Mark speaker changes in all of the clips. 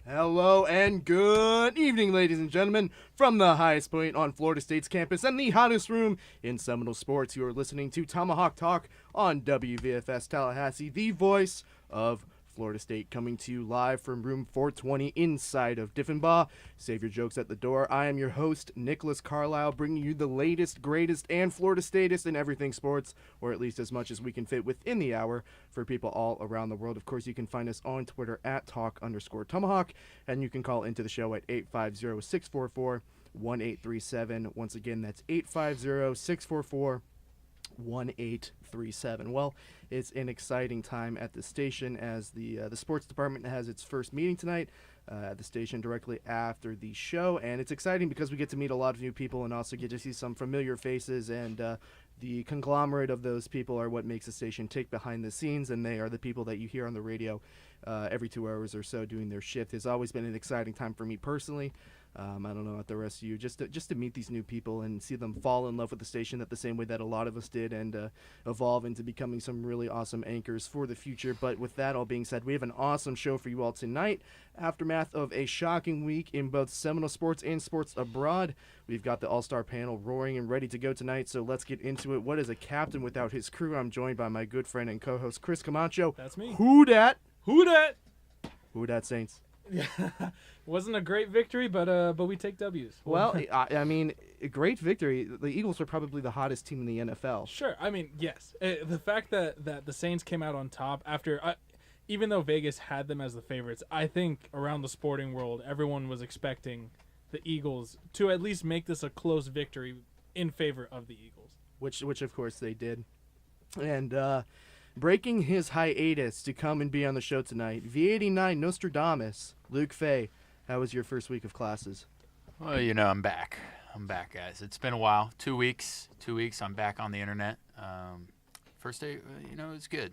Speaker 1: Hello and good evening, ladies and gentlemen, from the highest point on Florida State's campus and the hottest room in Seminole sports. You are listening to Tomahawk Talk on WVFS Tallahassee, the voice of Florida State, coming to you live from room 420 inside of Diffenbaugh. Save your jokes at the door. I am your host, Nicholas Carlisle, bringing you the latest, greatest, and Florida Statist in everything sports, or at least as much as we can fit within the hour for people all around the world. Of course, you can find us on Twitter at @talk_tomahawk, and you can call into the show at 850-644-1837. Once again, that's 850-644-1837. Well, it's an exciting time at the station as the sports department has its first meeting tonight at the station directly after the show, and it's exciting because we get to meet a lot of new people and also get to see some familiar faces, and the conglomerate of those people are what makes the station tick behind the scenes, and they are the people that you hear on the radio every 2 hours or so doing their shift. It's always been an exciting time for me personally. I don't know about the rest of you, just to meet these new people and see them fall in love with the station the same way that a lot of us did, and evolve into becoming some really awesome anchors for the future. But with that all being said, we have an awesome show for you all tonight. Aftermath of a shocking week in both Seminole sports and sports abroad. We've got the all-star panel roaring and ready to go tonight, so let's get into it. What is a captain without his crew? I'm joined by my good friend and co-host, Chris Camacho.
Speaker 2: That's me.
Speaker 1: Who dat?
Speaker 2: Who dat?
Speaker 1: Who dat, Saints?
Speaker 2: Yeah, wasn't a great victory, but we take W's.
Speaker 1: Well, I mean, a great victory. The Eagles are probably the hottest team in the NFL.
Speaker 2: Sure. I mean, yes. The fact that the Saints came out on top after, even though Vegas had them as the favorites, I think around the sporting world, everyone was expecting the Eagles to at least make this a close victory in favor of the Eagles.
Speaker 1: Which of course they did. And breaking his hiatus to come and be on the show tonight, V89 Nostradamus, Luke Fay. How was your first week of classes?
Speaker 3: Well, I'm back. I'm back, guys. It's been a while. 2 weeks. 2 weeks. I'm back on the internet. First day, it's good.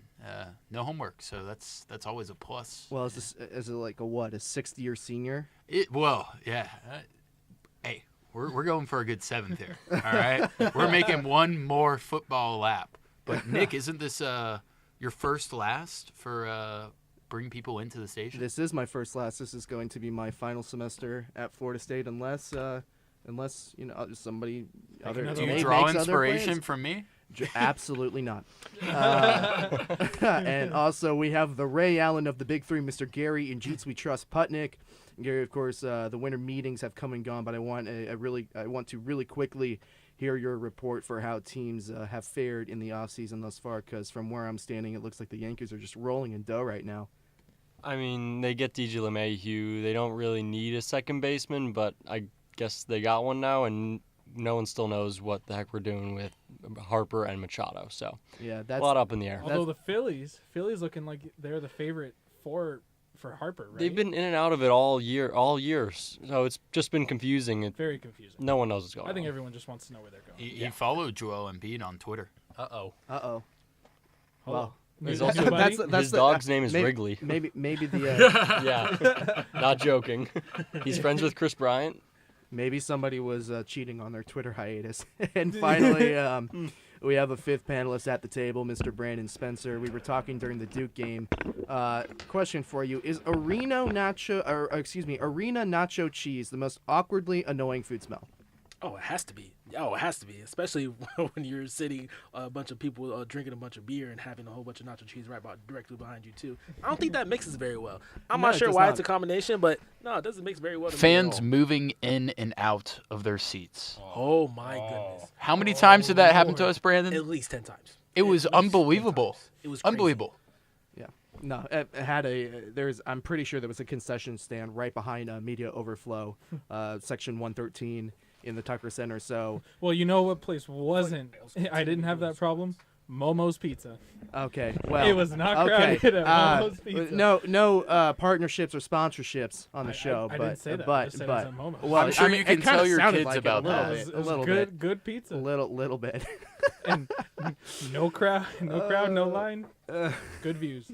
Speaker 3: No homework, so that's always a plus.
Speaker 1: Well, is it like a sixth-year senior?
Speaker 3: Yeah. Hey, we're going for a good seventh here. All right, we're making one more football lap. But Nick, isn't this your first last for bring people into the station?
Speaker 1: This is my first last. This is going to be my final semester at Florida State, unless somebody other.
Speaker 3: Do you draw inspiration from me?
Speaker 1: Absolutely not. And also we have the Ray Allen of the Big Three, Mr. Gary in Jeets We Trust Putnick. Gary, of course, the winter meetings have come and gone, but I want to really quickly hear your report for how teams have fared in the offseason thus far, because from where I'm standing, it looks like the Yankees are just rolling in dough right now.
Speaker 4: I mean, they get DJ LeMahieu. They don't really need a second baseman, but I guess they got one now, and no one still knows what the heck we're doing with Harper and Machado. So
Speaker 1: yeah, that's
Speaker 4: a lot up in the air.
Speaker 2: Although the Phillies looking like they're the favorite for Harper, right?
Speaker 4: They've been in and out of it all year. So it's just been confusing.
Speaker 2: Very confusing.
Speaker 4: No one knows what's going on.
Speaker 2: I think everyone just wants to know where they're going.
Speaker 3: He followed Joel Embiid on Twitter.
Speaker 4: Uh-oh.
Speaker 1: Well,
Speaker 4: He's also, his dog's name is Wrigley.
Speaker 1: Maybe the
Speaker 4: yeah, not joking. He's friends with Chris Bryant.
Speaker 1: Maybe somebody was cheating on their Twitter hiatus. And finally, we have a fifth panelist at the table, Mr. Brandon Spencer. We were talking during the Duke game. Question for you: is arena nacho cheese the most awkwardly annoying food smell?
Speaker 5: Oh, it has to be. Especially when you're sitting a bunch of people drinking a bunch of beer and having a whole bunch of nacho cheese directly behind you too. I don't think that mixes very well. I'm not sure why it's a combination, but no, it doesn't mix very well.
Speaker 3: Fans moving in and out of their seats.
Speaker 5: Oh my goodness!
Speaker 3: How many times did that happen to us, Brandon?
Speaker 5: At least 10 times.
Speaker 3: It was unbelievable.
Speaker 5: It was crazy.
Speaker 3: Unbelievable.
Speaker 1: Yeah. No, it had I'm pretty sure there was a concession stand right behind Media Overflow, section 113. In the Tucker Center, so...
Speaker 2: Well, you know what place wasn't... I didn't have that problem? Momo's Pizza.
Speaker 1: Okay, well...
Speaker 2: It was not crowded at Momo's Pizza.
Speaker 1: No partnerships or sponsorships on the show,
Speaker 2: I
Speaker 1: but...
Speaker 2: didn't say that.
Speaker 1: But,
Speaker 2: I just said it was at Momo's.
Speaker 1: Well,
Speaker 3: I'm sure you can tell your kids
Speaker 1: like
Speaker 3: about that.
Speaker 2: It was good pizza.
Speaker 1: A little bit.
Speaker 2: And no crowd, no line. Good views.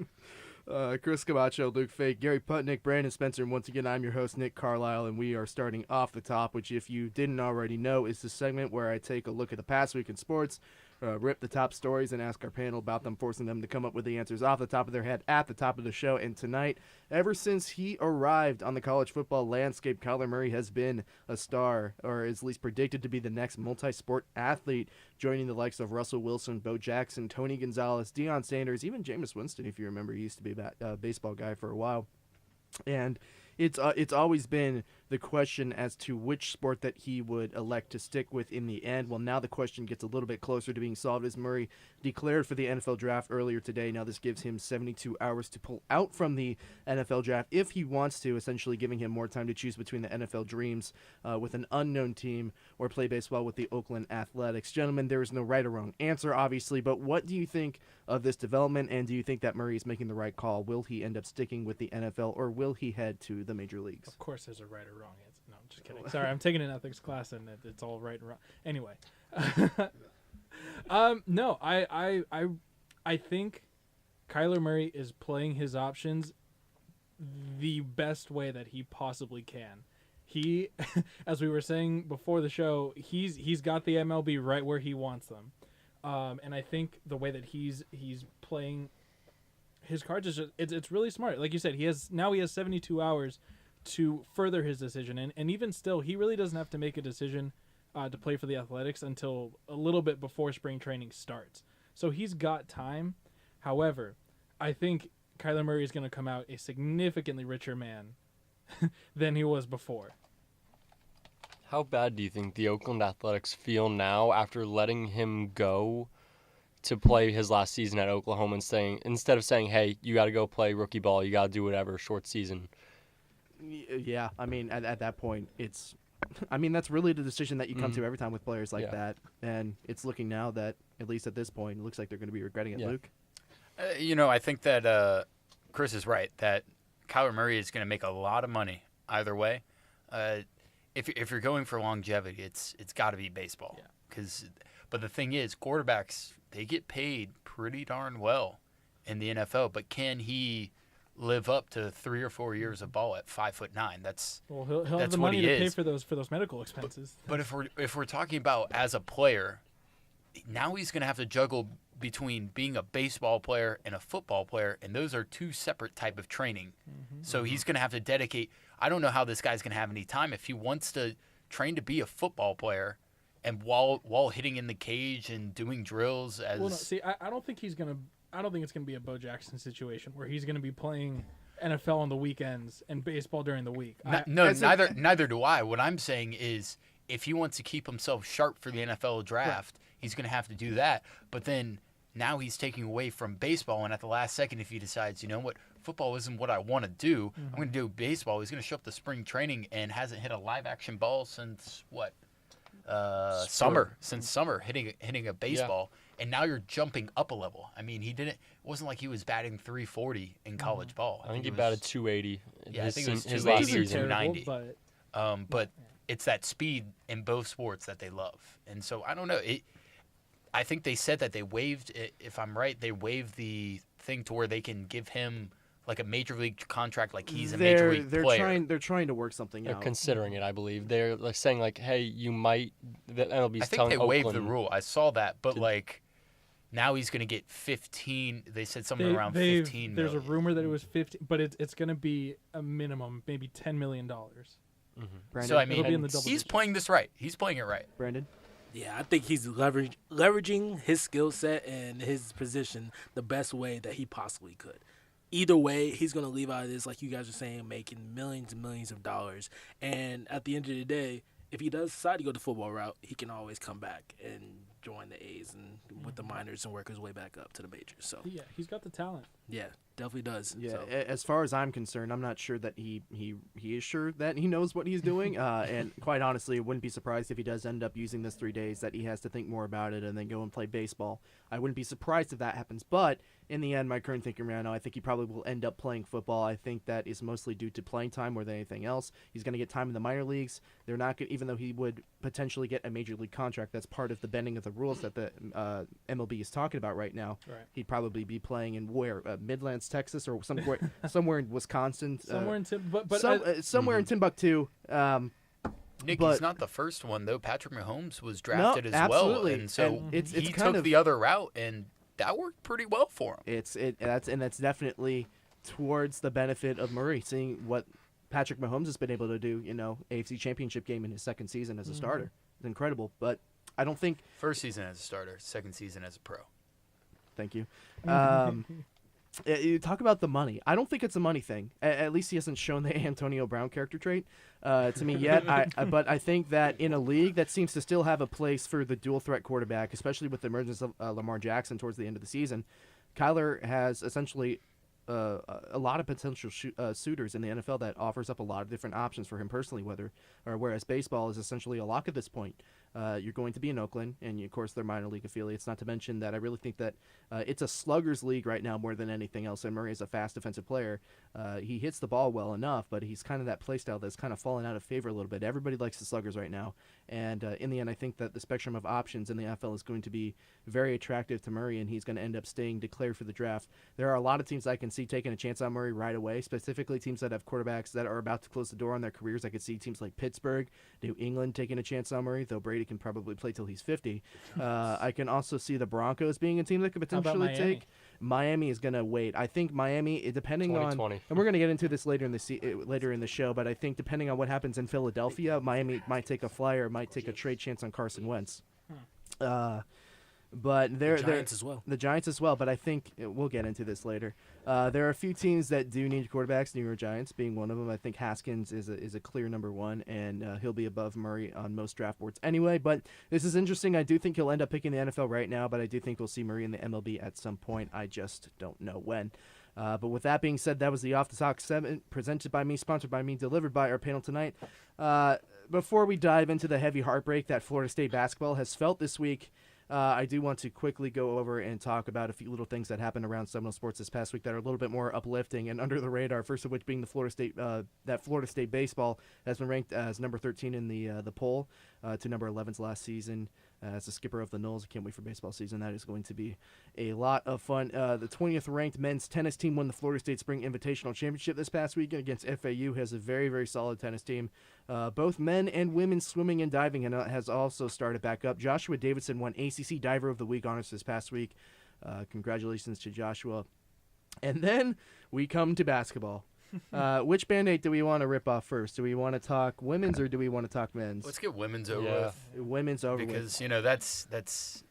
Speaker 1: Chris Camacho, Luke Fake, Gary Putnick, Brandon Spencer, and once again, I'm your host, Nick Carlisle, and we are starting off the top, which, if you didn't already know, is the segment where I take a look at the past week in sports, rip the top stories and ask our panel about them, forcing them to come up with the answers off the top of their head at the top of the show. And tonight, ever since he arrived on the college football landscape, Kyler Murray has been a star, or is at least predicted to be the next multi-sport athlete, joining the likes of Russell Wilson, Bo Jackson, Tony Gonzalez, Deion Sanders, even Jameis Winston, if you remember. He used to be a baseball guy for a while. And it's always been the question as to which sport that he would elect to stick with in the end. Well, now the question gets a little bit closer to being solved as Murray declared for the NFL draft earlier today. Now this gives him 72 hours to pull out from the NFL draft if he wants to, essentially giving him more time to choose between the NFL dreams with an unknown team or play baseball with the Oakland Athletics. Gentlemen, there is no right or wrong answer, obviously, but what do you think of this development, and do you think that Murray is making the right call? Will he end up sticking with the NFL, or will he head to the major leagues?
Speaker 2: Of course, there's a right or wrong answer. No, I'm just kidding. Sorry, I'm taking an ethics class, and it's all right and wrong. Anyway, no, I think Kyler Murray is playing his options the best way that he possibly can. He, as we were saying before the show, he's got the MLB right where he wants them. And I think the way that he's playing his cards is it's really smart. Like you said, he has 72 hours to further his decision, and even still, he really doesn't have to make a decision to play for the Athletics until a little bit before spring training starts. So he's got time. However, I think Kyler Murray is going to come out a significantly richer man than he was before.
Speaker 4: How bad do you think the Oakland Athletics feel now after letting him go to play his last season at Oklahoma and instead of saying, hey, you got to go play rookie ball, you got to do whatever, short season?
Speaker 1: Yeah, I mean, at that point, that's really the decision that you come to every time with players like that. And it's looking now that, at least at this point, it looks like they're going to be regretting it, Luke.
Speaker 3: I think that Chris is right, that Kyler Murray is going to make a lot of money either way. If you're going for longevity, it's got to be baseball. But the thing is, quarterbacks, they get paid pretty darn well in the NFL. But can he live up to 3 or 4 years of ball at 5'9"?
Speaker 2: He'll have the money to pay for those medical expenses.
Speaker 3: But if we're talking about as a player, now he's going to have to juggle between being a baseball player and a football player, and those are two separate type of training. So he's going to have to dedicate. I don't know how this guy's going to have any time if he wants to train to be a football player, and while hitting in the cage and doing drills as.
Speaker 2: Well, no, see, I don't think he's gonna. I don't think it's gonna be a Bo Jackson situation where he's gonna be playing NFL on the weekends and baseball during the week.
Speaker 3: Neither do I. What I'm saying is, if he wants to keep himself sharp for the NFL draft, he's going to have to do that. But then now he's taking away from baseball, and at the last second, if he decides, you know what, football isn't what I want to do, I'm going to do baseball. He's going to show up to spring training and hasn't hit a live action ball since what? Summer. Since summer, hitting a baseball. And now you're jumping up a level. I mean, it wasn't like he was batting 340 in college ball.
Speaker 4: I think he batted 280.
Speaker 3: Yeah, I think it was
Speaker 4: his
Speaker 3: 280 or
Speaker 4: last season.
Speaker 3: 290. But it's that speed in both sports that they love. And so I don't know. I think they said that they waived it. If I'm right, they waived the thing to where they can give him like a major league contract, like he's a major league player.
Speaker 1: They're trying to work something out.
Speaker 4: They're considering it, I believe. They're like saying like, hey, you might. The MLB's
Speaker 3: I think
Speaker 4: telling
Speaker 3: they waived
Speaker 4: Oakland
Speaker 3: the rule. I saw that, but like now he's going to get 15. They said something around 15
Speaker 2: There's
Speaker 3: million.
Speaker 2: a rumor that it was 15, but it's going to be a minimum, maybe $10 million.
Speaker 1: Brandon,
Speaker 3: So I
Speaker 2: It'll be in
Speaker 3: mean,
Speaker 2: the double
Speaker 3: he's
Speaker 2: digits.
Speaker 3: playing this right. He's playing it right.
Speaker 1: Brandon.
Speaker 5: Yeah, I think he's leveraging his skill set and his position the best way that he possibly could. Either way, he's going to leave out of this, like you guys are saying, making millions and millions of dollars. And at the end of the day, if he does decide to go the football route, he can always come back and join the A's and with the minors and work his way back up to the majors. So
Speaker 2: Yeah, he's got the talent.
Speaker 5: yeah, definitely does.
Speaker 1: Yeah,
Speaker 5: So.
Speaker 1: as far as I'm concerned, I'm not sure that he is sure that he knows what he's doing. And quite honestly, I wouldn't be surprised if he does end up using this 3 days, that he has to think more about it and then go and play baseball. I wouldn't be surprised if that happens. But in the end, my current thinking right now, I think he probably will end up playing football. I think that is mostly due to playing time more than anything else. He's going to get time in the minor leagues. They're not gonna, even though he would potentially get a major league contract, that's part of the bending of the rules that the MLB is talking about right now.
Speaker 2: Right.
Speaker 1: He'd probably be playing in Midlands, Texas, or somewhere in Wisconsin.
Speaker 2: Somewhere in
Speaker 1: somewhere in Timbuktu.
Speaker 3: Nick,
Speaker 1: But-
Speaker 3: he's not the first one though. Patrick Mahomes was drafted as
Speaker 1: absolutely.
Speaker 3: well, and so
Speaker 1: And it's
Speaker 3: he
Speaker 1: kind
Speaker 3: took
Speaker 1: of-
Speaker 3: the other route, and that worked pretty well for him.
Speaker 1: That's definitely towards the benefit of Murray, seeing what Patrick Mahomes has been able to do. AFC Championship game in his second season as a starter. It's incredible, but I don't think.
Speaker 3: First season as a starter, second season as a pro.
Speaker 1: Thank you. You talk about the money. I don't think it's a money thing. At least he hasn't shown the Antonio Brown character trait to me yet. But I think that in a league that seems to still have a place for the dual threat quarterback, especially with the emergence of Lamar Jackson towards the end of the season, Kyler has essentially a lot of potential suitors in the NFL that offers up a lot of different options for him personally. Whereas baseball is essentially a lock at this point. You're going to be in Oakland, and of course they're minor league affiliates. Not to mention that I really think that it's a sluggers league right now more than anything else. And Murray is a fast defensive player. He hits the ball well enough, but he's kind of that play style that's kind of fallen out of favor a little bit. Everybody likes the sluggers right now, and in the end, I think that the spectrum of options in the NFL is going to be very attractive to Murray, and he's going to end up staying declared for the draft. There are a lot of teams I can see taking a chance on Murray right away, specifically teams that have quarterbacks that are about to close the door on their careers. I could see teams like Pittsburgh, New England taking a chance on Murray, though Brady can probably play till he's 50. I can also see the Broncos being a team that could potentially
Speaker 2: Miami?
Speaker 1: take. Miami is going to wait. I think Miami, depending on,
Speaker 4: 2020.
Speaker 1: and we're going to get into this later in the show, but I think depending on what happens in Philadelphia, Miami might take a flyer, might take a trade chance on Carson Wentz. But
Speaker 5: The Giants as well.
Speaker 1: The Giants as well, but I think we'll get into this later. There are a few teams that do need quarterbacks, New York Giants being one of them. I think Haskins is a clear number one, and he'll be above Murray on most draft boards anyway. But this is interesting. I do think he'll end up picking the NFL right now, but I do think we'll see Murray in the MLB at some point. I just don't know when. But with that being said, that was the Off the Talk 7 presented by me, sponsored by me, delivered by our panel tonight. Before we dive into the heavy heartbreak that Florida State basketball has felt this week, I do want to quickly go over and talk about a few little things that happened around Seminole sports this past week that are a little bit more uplifting and under the radar. First of which being the Florida State baseball has been ranked as number 13 in the poll to number 11's last season. As the skipper of the Knolls, I can't wait for baseball season. That is going to be a lot of fun. The 20th ranked men's tennis team won the Florida State Spring Invitational Championship this past weekend against FAU. Has a very, very solid tennis team. Both men and women swimming and diving has also started back up. Joshua Davidson won ACC Diver of the Week honors this past week. Congratulations to Joshua. And then we come to basketball. Which Band-Aid do we want to rip off first? Do we want to talk women's or do we want to talk men's?
Speaker 3: Let's get women's over
Speaker 4: Yeah.
Speaker 3: with
Speaker 1: Women's over with.
Speaker 3: because that's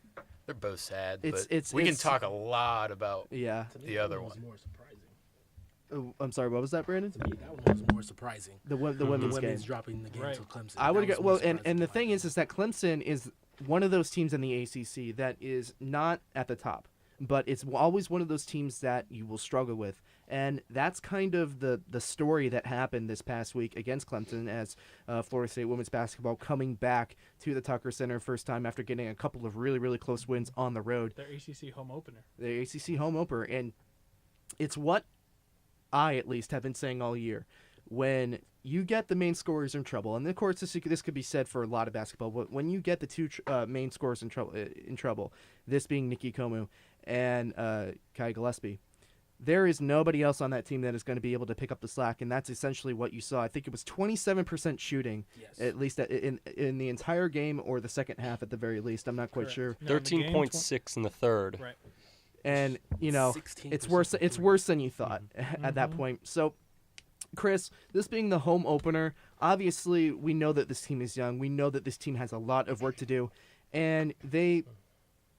Speaker 3: they're both sad,
Speaker 1: It's-
Speaker 3: but
Speaker 1: it's-
Speaker 3: we can
Speaker 1: it's-
Speaker 3: talk a lot about
Speaker 1: Yeah.
Speaker 5: To me,
Speaker 3: the
Speaker 5: that
Speaker 3: other
Speaker 5: was
Speaker 3: one.
Speaker 5: more surprising.
Speaker 1: I'm sorry, what was that, Brandon?
Speaker 5: To me, that one was more surprising.
Speaker 1: The women's
Speaker 5: The
Speaker 1: game.
Speaker 5: women's dropping the game
Speaker 2: Right.
Speaker 5: to Clemson.
Speaker 1: I would
Speaker 5: That
Speaker 1: get
Speaker 5: was more
Speaker 1: well, and
Speaker 5: surprising
Speaker 1: the
Speaker 5: to
Speaker 1: thing
Speaker 5: my
Speaker 1: is that Clemson is one of those teams in the ACC that is not at the top, but it's always one of those teams that you will struggle with, and that's kind of the story that happened this past week against Clemson as Florida State women's basketball coming back to the Tucker Center first time after getting a couple of really, really close wins on the road.
Speaker 2: Their ACC home opener.
Speaker 1: The ACC home opener, and it's what I at least have been saying all year. When you get the main scorers in trouble, and of course this could be said for a lot of basketball, but when you get the two main scorers in trouble, this being Nikki Komu and Kai Gillespie, there is nobody else on that team that is going to be able to pick up the slack, and that's essentially what you saw. I think it was 27% shooting,
Speaker 5: Yes.
Speaker 1: at least in the entire game or the second half at the very least. I'm not quite
Speaker 2: Correct.
Speaker 1: sure.
Speaker 2: No, in the game,
Speaker 4: 13.6 in the third.
Speaker 2: Right.
Speaker 1: And you know,
Speaker 5: 16%
Speaker 1: it's worse. It's
Speaker 5: from
Speaker 1: worse than you thought at that point. So, Chris, this being the home opener, obviously we know that this team is young. We know that this team has a lot of work to do, and they,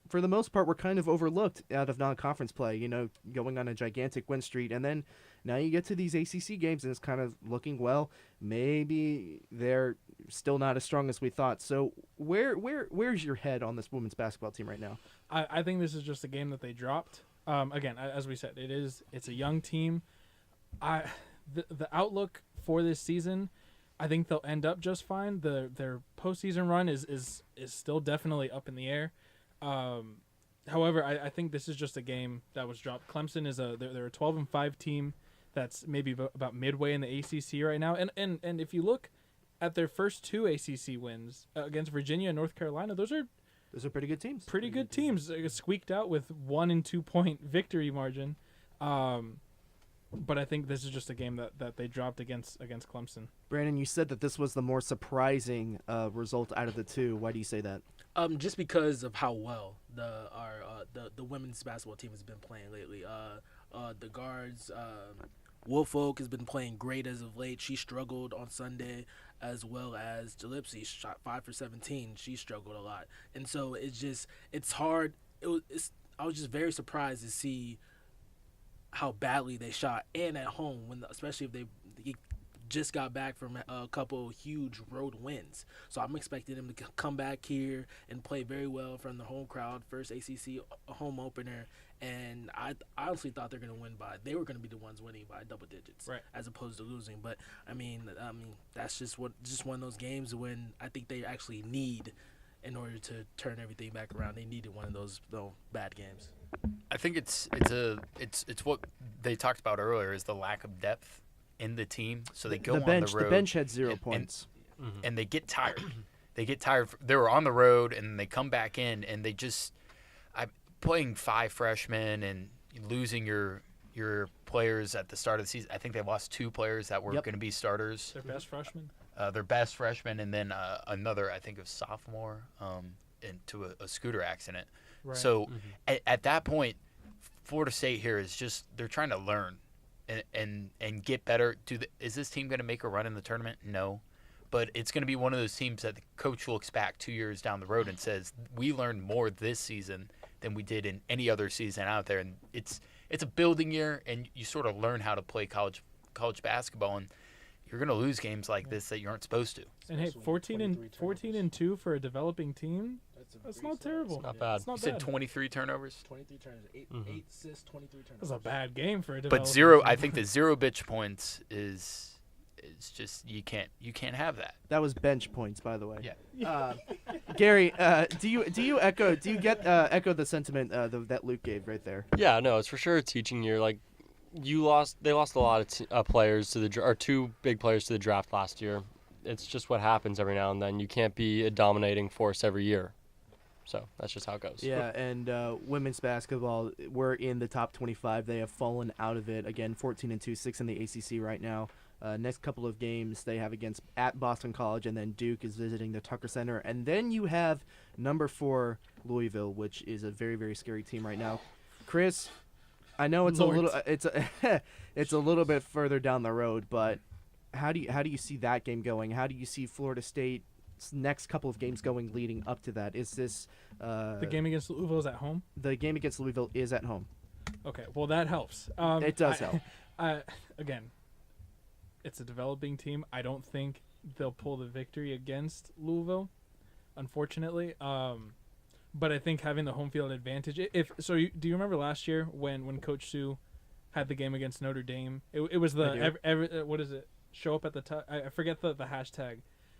Speaker 1: for the most part, were kind of overlooked out of non-conference play. You know, going on a gigantic win streak, and then now you get to these ACC games, and it's kind of looking well. Maybe they're still not as strong as we thought. So, where's your head on this women's basketball team right now?
Speaker 2: I think this is just a game that they dropped. Again, as we said, it's a young team. The outlook for this season, I think they'll end up just fine. Their postseason run is still definitely up in the air. However, I think this is just a game that was dropped. Clemson is they're a 12-5 team that's maybe about midway in the ACC right now. And if you look at their first two ACC wins against Virginia and North Carolina, those are
Speaker 1: pretty good teams.
Speaker 2: pretty good teams. Squeaked out with 1 and 2 point victory margin. but I think this is just a game that they dropped against Clemson.
Speaker 1: Brandon, you said that this was the more surprising result out of the two. Why do you say that?
Speaker 5: Just because of how well the women's basketball team has been playing lately. The guards, Woolfolk has been playing great as of late. She struggled on Sunday, as well as Gillespie shot 5 for 17. She struggled a lot, and so it's hard. I was just very surprised to see how badly they shot, and at home, especially if they just got back from a couple huge road wins. So I'm expecting them to come back here and play very well from the home crowd, first ACC home opener. And I honestly thought they were going to win they were going to be the ones winning by double digits,
Speaker 2: right,
Speaker 5: as opposed to losing. But I mean that's just one of those games when I think they actually need, in order to turn everything back around, they needed one of those bad games.
Speaker 3: I think it's what they talked about earlier, is the lack of depth in the team. So they go on the road.
Speaker 1: The bench had 0 points.
Speaker 3: And they get tired. They get tired. They were on the road, and they come back in, and they just playing 5 freshmen and losing your players at the start of the season. I think they lost 2 players that were going to be starters.
Speaker 2: Their best freshman?
Speaker 3: Their best freshman, and then another, I think, of sophomore into a scooter accident.
Speaker 2: Right.
Speaker 3: So at that point, Florida State here is just, they're trying to learn and get better. Is this team going to make a run in the tournament? No. But it's going to be one of those teams that the coach looks back 2 years down the road and says, we learned more this season than we did in any other season out there. And it's a building year, and you sort of learn how to play college basketball, and you're going to lose games like this that you aren't supposed to.
Speaker 2: And hey, 14 and 2 for a developing team. That's not terrible.
Speaker 4: Not bad.
Speaker 2: It's not
Speaker 3: You said
Speaker 2: bad.
Speaker 3: 23 turnovers?
Speaker 5: 23 turnovers, 8 assists, 23 turnovers.
Speaker 2: That's a bad game for a developing
Speaker 3: But zero,
Speaker 2: team.
Speaker 3: I think the 0 bitch points is just, you can't have that.
Speaker 1: That was bench points, by the way.
Speaker 3: Yeah.
Speaker 1: Gary, do you echo the sentiment that Luke gave right there?
Speaker 4: Yeah, no, it's for sure a teaching year. Like, they lost a lot of players to or 2 big players to the draft last year. It's just what happens every now and then. You can't be a dominating force every year. So that's just how it goes.
Speaker 1: Yeah, and women's basketball, we're in the top 25. They have fallen out of it. Again, 14-2, 6 in the ACC right now. Next couple of games they have at Boston College, and then Duke is visiting the Tucker Center. And then you have number 4 Louisville, which is a very, very scary team right now. Chris, I know it's it's a little bit further down the road, but how do you see that game going? How do you see Florida State's next couple of games going leading up to that? Is this
Speaker 2: the game against Louisville is at home?
Speaker 1: The game against Louisville is at home.
Speaker 2: Okay, well that helps.
Speaker 1: It does help.
Speaker 2: Again, it's a developing team. I don't think they'll pull the victory against Louisville, unfortunately. But I think having the home field advantage. Do you remember last year when Coach Sue had the game against Notre Dame? It was the what is it? Show up at the tuck. I forget the hashtag.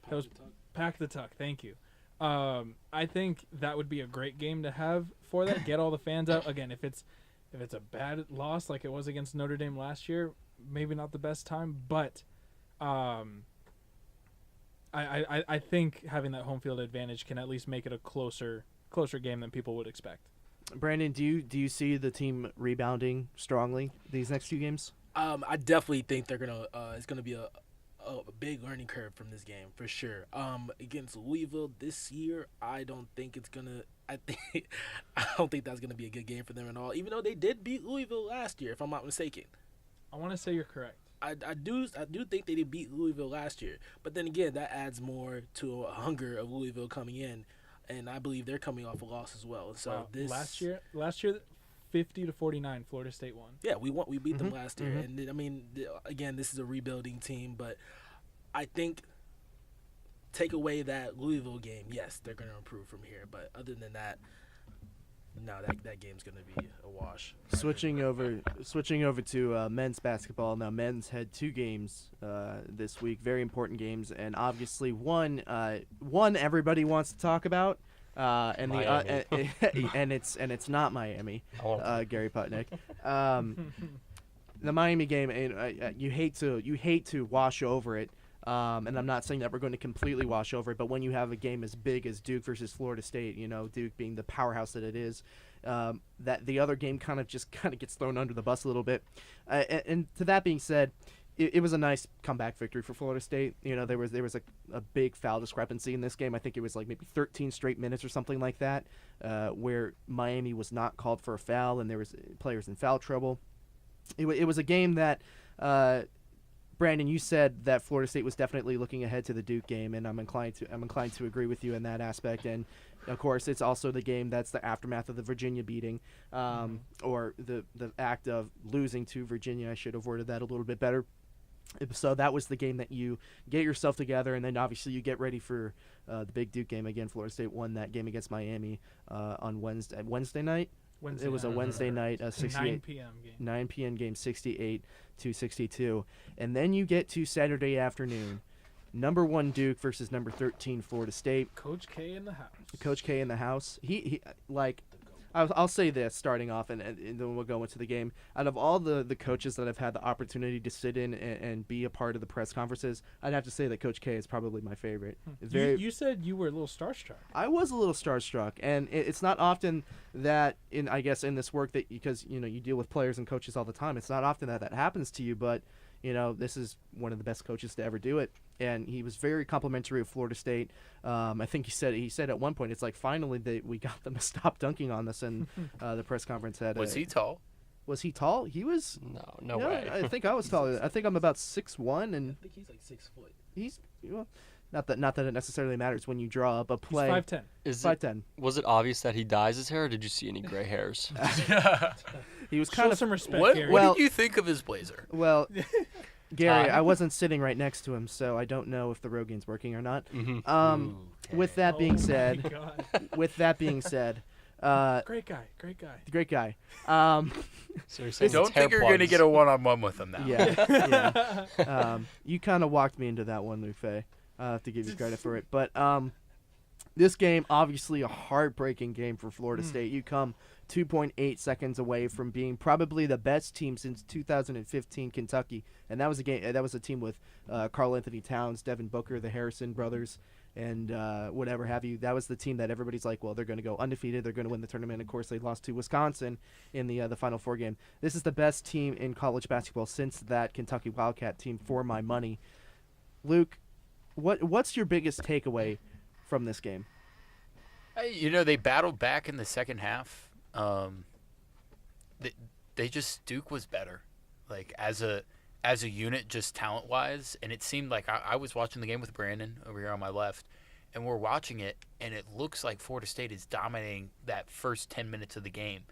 Speaker 2: That was pack the tuck. Thank you. I think that would be a great game to have for that. Get all the fans out. Again, if it's a bad loss like it was against Notre Dame last year, maybe not the best time. But I think having that home field advantage can at least make it a closer game than people would expect.
Speaker 1: Brandon, do you see the team rebounding strongly these next few games?
Speaker 5: I definitely think they're gonna. It's gonna be a big learning curve from this game for sure. Against Louisville this year, I don't think it's gonna. I don't think that's gonna be a good game for them at all. Even though they did beat Louisville last year, if I'm not mistaken.
Speaker 2: I want to say you're correct.
Speaker 5: I do think they did beat Louisville last year, but then again, that adds more to a hunger of Louisville coming in, and I believe they're coming off a loss as well. So
Speaker 2: last year, 50-49, Florida State won.
Speaker 5: Yeah, we beat them last year, and I mean, again, this is a rebuilding team, but I think take away that Louisville game, yes, they're going to improve from here, but other than that, no, that game's going to be a wash.
Speaker 1: Switching over to men's basketball. Now, men's had 2 games this week, very important games, and obviously one everybody wants to talk about, and it's not Miami. Gary Putnick. The Miami game, you hate to wash over it. And I'm not saying that we're going to completely wash over it, but when you have a game as big as Duke versus Florida State, Duke being the powerhouse that it is, that the other game kind of gets thrown under the bus a little bit. And to that being said, it was a nice comeback victory for Florida State. You know, there was a big foul discrepancy in this game. I think it was like maybe 13 straight minutes or something like that, where Miami was not called for a foul and there was players in foul trouble. It was a game that, Brandon, you said that Florida State was definitely looking ahead to the Duke game, and I'm inclined to agree with you in that aspect. And of course, it's also the game that's the aftermath of the Virginia beating, or the act of losing to Virginia. I should have worded that a little bit better. So that was the game that you get yourself together, and then obviously you get ready for the big Duke game again. Florida State won that game against Miami on Wednesday night. It was a Wednesday night,
Speaker 2: 9 p.m. game.
Speaker 1: 9 p.m. game, 68-62. And then you get to Saturday afternoon, number 1 Duke versus number 13 Florida State.
Speaker 2: Coach K in the house.
Speaker 1: Coach K in the house. He I'll say this starting off, and then we'll go into the game. Out of all the coaches that I've had the opportunity to sit in and be a part of the press conferences, I'd have to say that Coach K is probably my favorite.
Speaker 2: You said you were a little starstruck.
Speaker 1: I was a little starstruck, and it's not often that in this work that because you deal with players and coaches all the time. It's not often that happens to you, but this is one of the best coaches to ever do it, and he was very complimentary of Florida State. I think he said at one point, it's like finally we got them to stop dunking on us, and the press conference had.
Speaker 3: Was he tall?
Speaker 1: Was he tall? He was.
Speaker 4: No way.
Speaker 1: I think I was taller. I think I'm about 6'1", and
Speaker 5: I think he's like 6 foot.
Speaker 1: he's not that it necessarily matters when you draw up a play.
Speaker 2: He's 5'10".
Speaker 4: Is
Speaker 1: 5'10".
Speaker 4: Was it obvious that he dyes his hair, or did you see any gray hairs?
Speaker 1: He was
Speaker 2: Show
Speaker 1: kind of
Speaker 2: some respect,
Speaker 3: What
Speaker 2: Gary.
Speaker 1: Well-
Speaker 3: did you think of his blazer?
Speaker 1: well. Gary,
Speaker 4: Time.
Speaker 1: I wasn't sitting right next to him, so I don't know if the Rogain's working or not.
Speaker 4: Mm-hmm.
Speaker 1: With that being
Speaker 2: Oh my
Speaker 1: said,
Speaker 2: God. Great guy.
Speaker 4: So you're saying
Speaker 3: Don't
Speaker 4: it's hair
Speaker 3: think you're going to
Speaker 4: plugs.
Speaker 3: get a one-on-one with him now.
Speaker 1: yeah. You kind of walked me into that one, Luke Fay. I have to give you credit for it. But this game, obviously a heartbreaking game for Florida State. You come 2.8 seconds away from being probably the best team since 2015 Kentucky, and that was a game. That was a team with Karl Anthony Towns, Devin Booker, the Harrison brothers, and whatever have you. That was the team that everybody's like, well, they're going to go undefeated. They're going to win the tournament. Of course, they lost to Wisconsin in the Final Four game. This is the best team in college basketball since that Kentucky Wildcat team, for my money. Luke, what's your biggest takeaway from this game?
Speaker 3: They battled back in the second half. They just Duke was better, like as a unit, just talent wise. And it seemed like I was watching the game with Brandon over here on my left, and we're watching it, and it looks like Florida State is dominating that first 10 minutes of the game,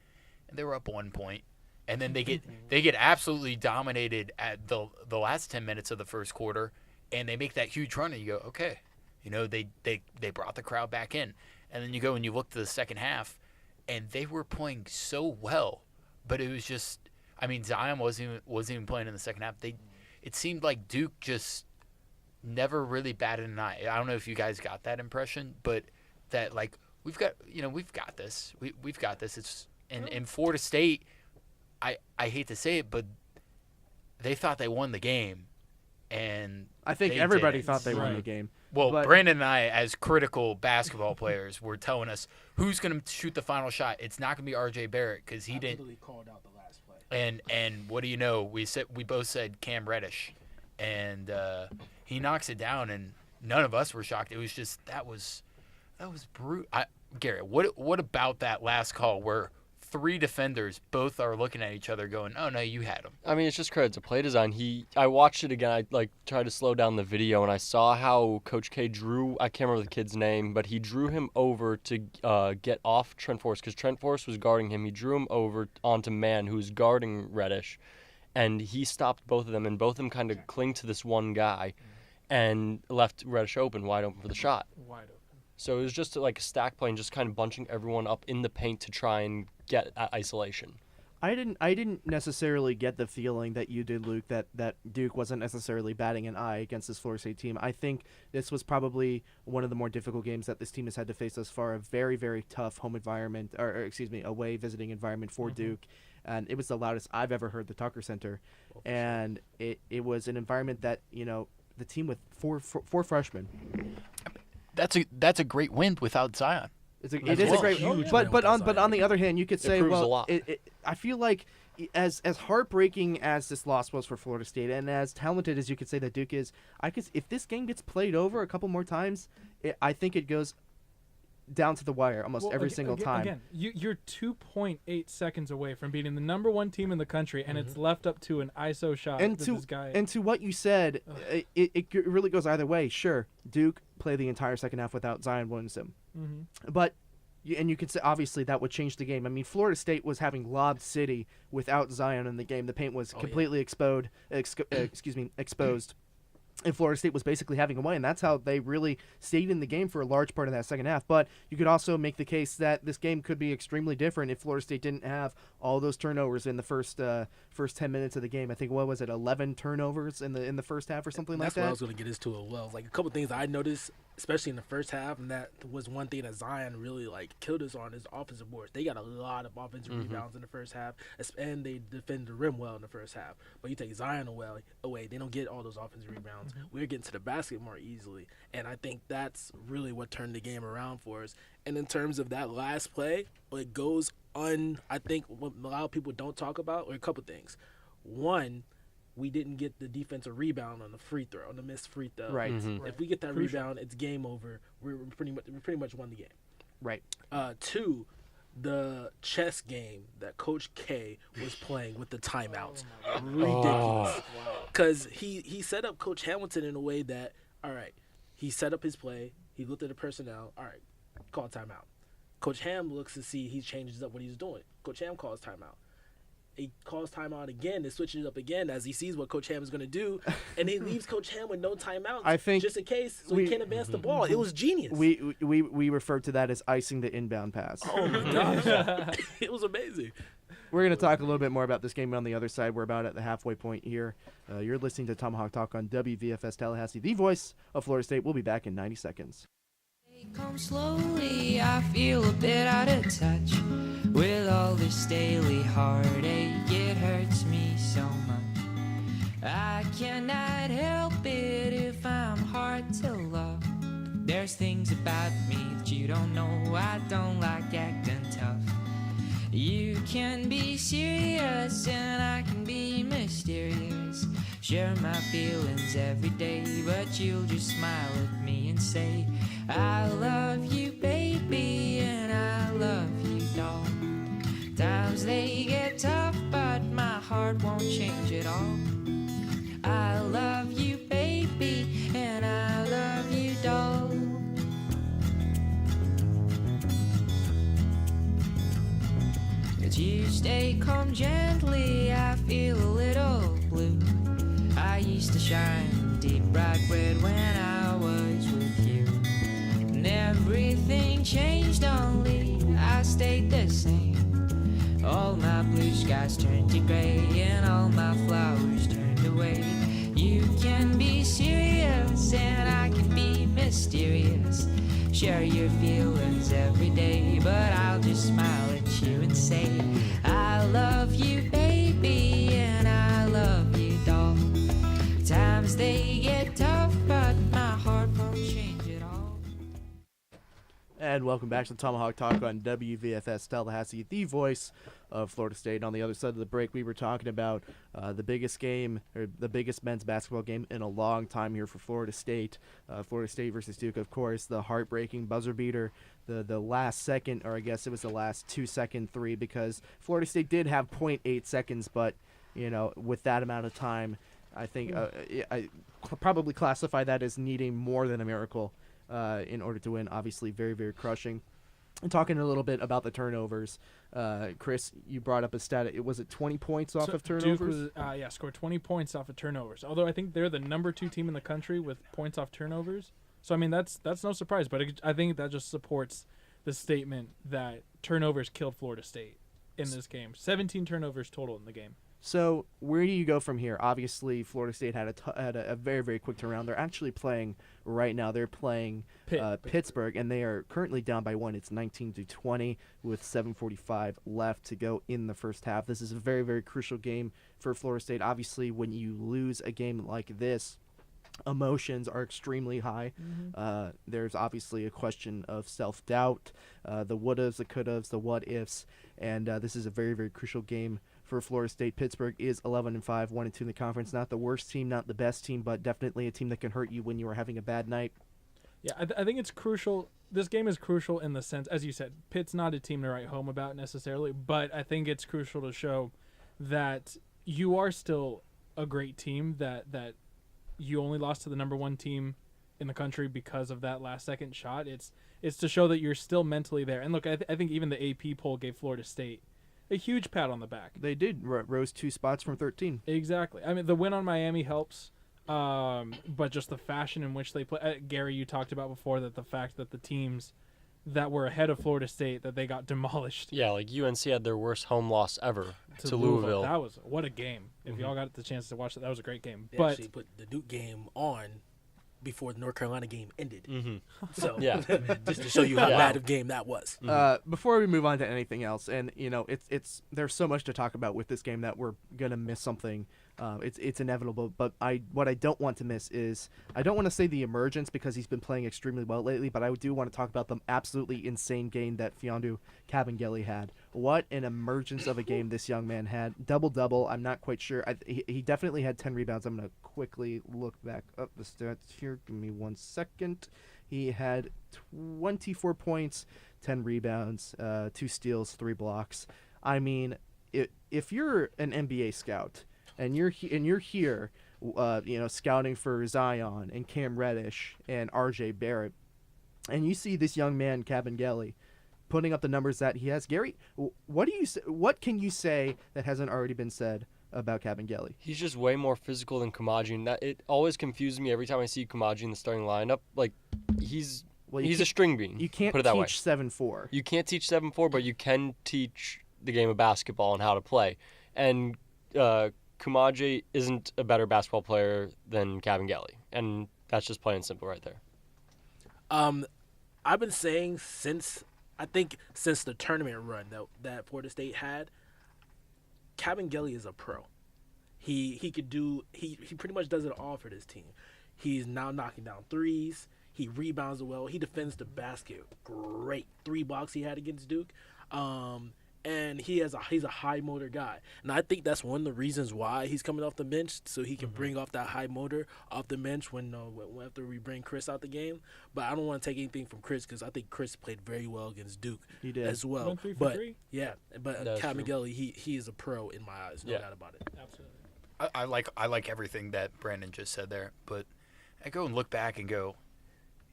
Speaker 3: and they were up 1 point, and then they get absolutely dominated at the last 10 minutes of the first quarter, and they make that huge run, and you go, okay, they brought the crowd back in, and then you go and you look to the second half. And they were playing so well, but it was just, Zion wasn't even playing in the second half. It seemed like Duke just never really batted an eye. I don't know if you guys got that impression, but that like we've got this. We've got this. It's in Florida State. I hate to say it, but they thought they won the game, and
Speaker 1: I think everybody thought they won the game.
Speaker 3: Well,
Speaker 1: But-
Speaker 3: Brandon and I, as critical basketball players, were telling us who's going to shoot the final shot. It's not going to be R.J. Barrett because he didn't.
Speaker 5: Literally called out the last play.
Speaker 3: And what do you know? We both said Cam Reddish, and he knocks it down, and none of us were shocked. It was just that was brutal. Gary, what about that last call where 3 defenders both are looking at each other going, "Oh no, you had him."
Speaker 4: It's just credit to play design. I watched it again. I tried to slow down the video, and I saw how Coach K drew. I can't remember the kid's name, but he drew him over to get off Trent Forrest because Trent Forrest was guarding him. He drew him over onto Mann, who's guarding Reddish, and he stopped both of them, and both of them kind of cling to this one guy, and left Reddish wide open for the shot.
Speaker 2: Wide open.
Speaker 4: So it was just like a stack play and just kind of bunching everyone up in the paint to try and get isolation.
Speaker 1: I didn't necessarily get the feeling that you did, Luke, that Duke wasn't necessarily batting an eye against this Florida State team. I think this was probably one of the more difficult games that this team has had to face thus far. A very, very tough home environment, away visiting environment for Duke. And it was the loudest I've ever heard the Tucker Center. And it was an environment that, the team with four freshmen.
Speaker 3: That's a great win without Zion.
Speaker 1: It is
Speaker 5: well.
Speaker 1: a great,
Speaker 5: Huge
Speaker 1: but
Speaker 5: win with
Speaker 1: on the other hand, you could say,
Speaker 4: proves a
Speaker 1: well,
Speaker 4: lot.
Speaker 1: I feel like as heartbreaking as this loss was for Florida State, and as talented as you could say that Duke is, if this game gets played over a couple more times, I think it goes down to the wire almost every single time.
Speaker 2: Again, you're 2.8 seconds away from beating the number 1 team in the country, and it's left up to an ISO shot.
Speaker 1: And
Speaker 2: that
Speaker 1: to
Speaker 2: this guy.
Speaker 1: and to what you said, it really goes either way. Sure, Duke played the entire second half without Zion Williamson, but you could say obviously that would change the game. I mean, Florida State was having Lob City without Zion in the game. The paint was completely exposed. And Florida State was basically having a way, and that's how they really stayed in the game for a large part of that second half. But you could also make the case that this game could be extremely different if Florida State didn't have all those turnovers in the first 10 minutes of the game. I think, what was it, 11 turnovers in the first half or something like that?
Speaker 5: That's what I was going to get into as well. Like a couple things I noticed, especially in the first half, and that was one thing that Zion really killed us on, is offensive boards. They got a lot of offensive rebounds in the first half, and they defended the rim well in the first half. But you take Zion away, they don't get all those offensive rebounds. We're getting to the basket more easily, and I think that's really what turned the game around for us. And in terms of that last play, it goes I think what a lot of people don't talk about are a couple things. One, we didn't get the defensive rebound on the free throw, on the missed free throw.
Speaker 1: Right.
Speaker 5: If we get that
Speaker 2: Crucial.
Speaker 5: rebound, it's game over. We pretty much won the game.
Speaker 1: Right.
Speaker 5: Two, the chess game that Coach K was playing with the timeouts, ridiculous. Because he set up Coach Hamilton in a way that, all right, he set up his play, he looked at the personnel, all right, call timeout. Coach Ham looks to see, he changes up what he's doing. Coach Ham calls timeout. He calls timeout again and switches it up again as he sees what Coach Ham is going to do, and he leaves Coach Ham with no timeouts.
Speaker 1: I think
Speaker 5: just in case, so he can't advance the ball. It was genius.
Speaker 1: We referred to that as icing the inbound pass.
Speaker 5: Oh my gosh, it was amazing.
Speaker 1: We're going to talk a little bit more about this game on the other side. We're about at the halfway point here. You're listening to Tomahawk Talk on WVFS Tallahassee, the voice of Florida State. We'll be back in 90 seconds.
Speaker 6: Come slowly, I feel a bit out of touch with all this daily heartache. It hurts me so much. I cannot help it if I'm hard to love. There's things about me that you don't know. I don't like acting tough. You can be serious and I can be mysterious. Share my feelings every day, but you'll just smile at me and say, I love you, baby, and I love you, doll. Times they get tough, but my heart won't change at all. I love you, baby, and I love you, doll. But you stay calm gently, I feel a little blue. I used to shine deep bright red when I was with you. And everything changed, only I stayed the same. All my blue skies turned to gray and all my flowers turned away. You can be serious and I can be mysterious. Share your feelings every day, but I'll just smile at you and say, I love you, baby, and I love you, doll. Times they get tough, but my heart won't change at all.
Speaker 1: And welcome back to Tomahawk Talk on WVFS Tallahassee, the voice of Florida State. On the other side of the break, we were talking about the biggest game, or the biggest men's basketball game in a long time here for Florida State. Florida State versus Duke, of course, the heartbreaking buzzer beater, the last second, or I guess it was the last 2-second three, because Florida State did have 0.8 seconds, but, you know, with that amount of time, I think I probably classify that as needing more than a miracle in order to win. Obviously, very, very crushing. And talking a little bit about the turnovers, Chris, you brought up a stat. Was it 20 points off of turnovers?
Speaker 2: Duke was, scored 20 points off of turnovers. Although I think they're the number 2 team in the country with points off turnovers. So I mean that's no surprise. But I think that just supports the statement that turnovers killed Florida State in this game. 17 turnovers total in the game.
Speaker 1: So where do you go from here? Obviously, Florida State had a very, very quick turnaround. They're actually playing right now. They're playing Pittsburgh, and they are currently down by 1. It's 19-20 with 7:45 left to go in the first half. This is a very, very crucial game for Florida State. Obviously, when you lose a game like this, emotions are extremely high. There's obviously a question of self-doubt, the would-haves, the could-haves, the what-ifs, and this is a very, very crucial game for Florida State. Pittsburgh is 11-5, 1-2 in the conference. Not the worst team, not the best team, but definitely a team that can hurt you when you are having a bad night.
Speaker 2: Yeah, I think it's crucial. This game is crucial in the sense, as you said, Pitt's not a team to write home about necessarily, but I think it's crucial to show that you are still a great team, that you only lost to the number one team in the country because of that last-second shot. It's to show that you're still mentally there. And look, I think even the AP poll gave Florida State a huge pat on the back.
Speaker 1: They did rose 2 spots from 13.
Speaker 2: Exactly. I mean, the win on Miami helps. But just the fashion in which they play. Gary, you talked about before that the fact that the teams that were ahead of Florida State, that they got demolished.
Speaker 4: Yeah, like UNC had their worst home loss ever to Louisville.
Speaker 2: That was what a game. If y'all got the chance to watch that was a great game.
Speaker 5: They
Speaker 2: But
Speaker 5: actually put the Duke game on before the North Carolina game ended. So
Speaker 4: Yeah.
Speaker 5: just to show you how bad of a game that was.
Speaker 1: Before we move on to anything else, and it's there's so much to talk about with this game that we're gonna miss something. It's inevitable, but what I don't want to miss is, I don't want to say the emergence because he's been playing extremely well lately, but I do want to talk about the absolutely insane game that Fiondu Kabengele had. What an emergence of a game this young man had. Double-double, I'm not quite sure. He definitely had 10 rebounds. I'm going to quickly look back up the stats here. Give me 1 second. He had 24 points, 10 rebounds, 2 steals, 3 blocks. I mean, if you're an NBA scout, and you're here, scouting for Zion and Cam Reddish and R.J. Barrett, and you see this young man Kabengele putting up the numbers that he has. Gary, what can you say that hasn't already been said about Kabengele?
Speaker 4: He's just way more physical than Kamaji, and that it always confuses me every time I see Kamaji in the starting lineup. Like he's a string bean.
Speaker 1: You can't
Speaker 4: put it that way.
Speaker 1: teach 7-4.
Speaker 4: You can't teach 7-4, but you can teach the game of basketball and how to play. And Kamaji isn't a better basketball player than Kabengele, and that's just plain and simple right there.
Speaker 5: I've been saying since the tournament run that Florida State had, Kabengele is a pro. He pretty much does it all for this team. He's now knocking down threes. He rebounds well. He defends the basket great. 3 blocks he had against Duke. And he's a high motor guy, and I think that's one of the reasons why he's coming off the bench, so he can bring off that high motor off the bench when after we bring Chris out the game. But I don't want to take anything from Chris because I think Chris played very well against Duke as well.
Speaker 2: Went 3 for
Speaker 5: but
Speaker 2: 3?
Speaker 5: yeah, but Kabengele, he is a pro in my eyes, no doubt about it.
Speaker 2: Absolutely.
Speaker 3: I like everything that Brandon just said there, but I go and look back and go,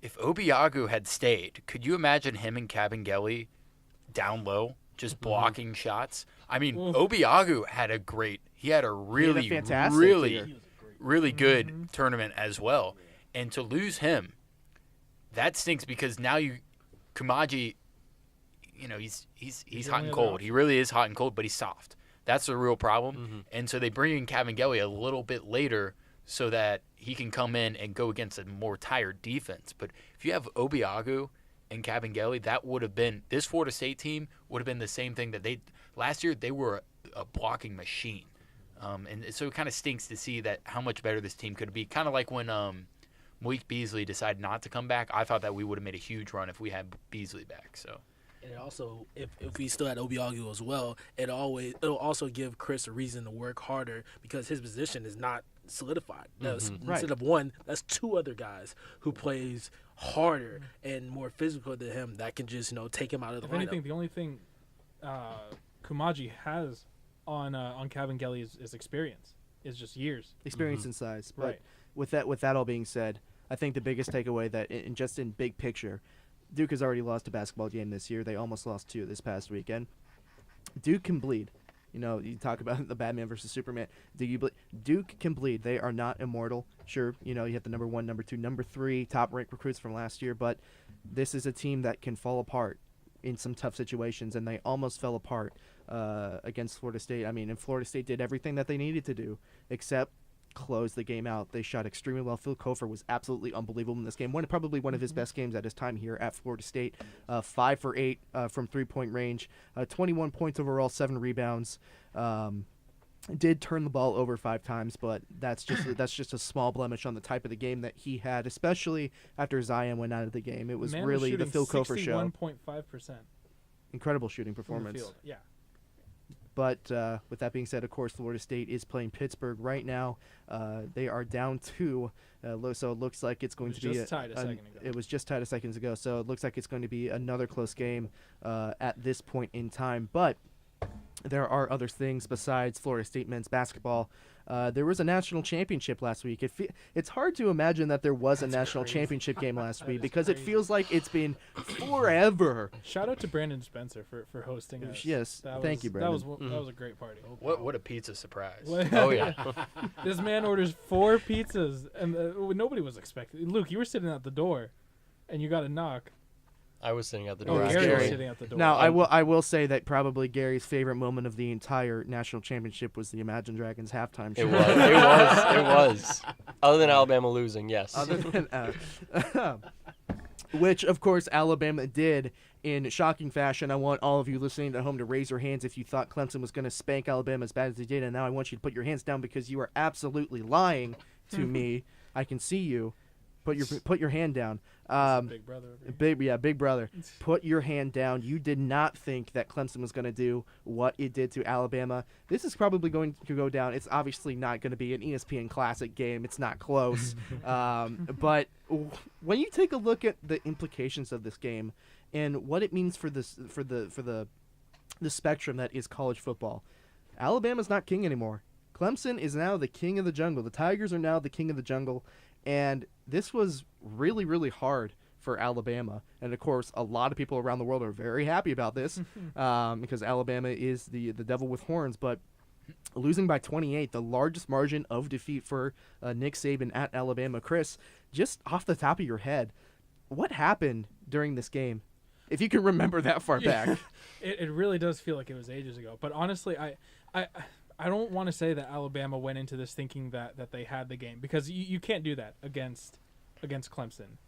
Speaker 3: if Obiagu had stayed, could you imagine him and Kabengele down low? Just blocking shots. I mean, Obiagu had a really good tournament as well. And to lose him, that stinks because now Kamaji, he's hot and cold. He really is hot and cold, but he's soft. That's the real problem. And so they bring in Kabengele a little bit later so that he can come in and go against a more tired defense. But if you have Obiagu and Kabengele, that would have been, this Florida State team would have been the same thing that last year they were a blocking machine. And so it kind of stinks to see that how much better this team could be. Kind of like when Malik Beasley decided not to come back. I thought that we would have made a huge run if we had Beasley back. So.
Speaker 5: And also, if we still had Obiagu as well, it'll also give Chris a reason to work harder because his position is not solidified. Instead of one, that's 2 other guys who plays harder and more physical than him that can just take him out of the lineup.
Speaker 2: If anything, the only thing Kamaji has on Kabengele is experience. Is just years.
Speaker 1: Experience and size. But with that all being said, I think the biggest takeaway that in big picture, Duke has already lost a basketball game this year. They almost lost 2 this past weekend. Duke can bleed. You talk about the Batman versus Superman. Duke can bleed. They are not immortal. Sure, you have the number 1, number 2, number 3 top-ranked recruits from last year, but this is a team that can fall apart in some tough situations, and they almost fell apart against Florida State. I mean, and Florida State did everything that they needed to do except close the game out. They shot extremely well. Phil Kofer was absolutely unbelievable in this game. Probably one of his best games at his time here at Florida State. 5 for 8 from 3-point range. 21 points overall, 7 rebounds. did turn the ball over 5 times, but that's just a small blemish on the type of the game that he had, especially after Zion went out of the game. It was
Speaker 2: Man
Speaker 1: really the
Speaker 2: shooting
Speaker 1: Phil Kofer show.
Speaker 2: 61.5%
Speaker 1: Incredible shooting
Speaker 2: from the
Speaker 1: performance.
Speaker 2: field. Yeah.
Speaker 1: But with that being said, of course, Florida State is playing Pittsburgh right now. They are down 2, so it looks like it's going to be
Speaker 2: just tied a second ago.
Speaker 1: It was just tied a second ago, so it looks like it's going to be another close game at this point in time. But there are other things besides Florida State men's basketball. There was a national championship last week. It's hard to imagine that there was a national championship game last week because it feels like it's been forever.
Speaker 2: Shout out to Brandon Spencer for hosting us.
Speaker 1: Yes, thank you, Brandon.
Speaker 2: That was a great party.
Speaker 3: What a pizza surprise.
Speaker 4: Oh yeah.
Speaker 2: This man orders 4 pizzas, and nobody was expecting. Luke, you were sitting at the door, and you got a knock.
Speaker 4: I was sitting at the
Speaker 2: Oh,
Speaker 4: door.
Speaker 1: was
Speaker 2: Gary was
Speaker 1: Gary.
Speaker 2: sitting at the door.
Speaker 1: Now, I will say that probably Gary's favorite moment of the entire national championship was the Imagine Dragons halftime show.
Speaker 4: It was. It was. Other than Alabama losing, yes.
Speaker 1: Other than, which, of course, Alabama did in shocking fashion. I want all of you listening at home to raise your hands if you thought Clemson was going to spank Alabama as bad as they did, and now I want you to put your hands down because you are absolutely lying to me. I can see you. Put your hand down.
Speaker 2: Big brother. Over here.
Speaker 1: Big brother. Put your hand down. You did not think that Clemson was going to do what it did to Alabama. This is probably going to go down. It's obviously not going to be an ESPN Classic game. It's not close. But when you take a look at the implications of this game and what it means for the spectrum that is college football, Alabama's not king anymore. Clemson is now the king of the jungle. The Tigers are now the king of the jungle. And this was really, really hard for Alabama. And, of course, a lot of people around the world are very happy about this because Alabama is the devil with horns. But losing by 28, the largest margin of defeat for Nick Saban at Alabama. Chris, just off the top of your head, what happened during this game? If you can remember that far back.
Speaker 2: It really does feel like it was ages ago. But honestly, I don't want to say that Alabama went into this thinking that they had the game because you can't do that against Clemson.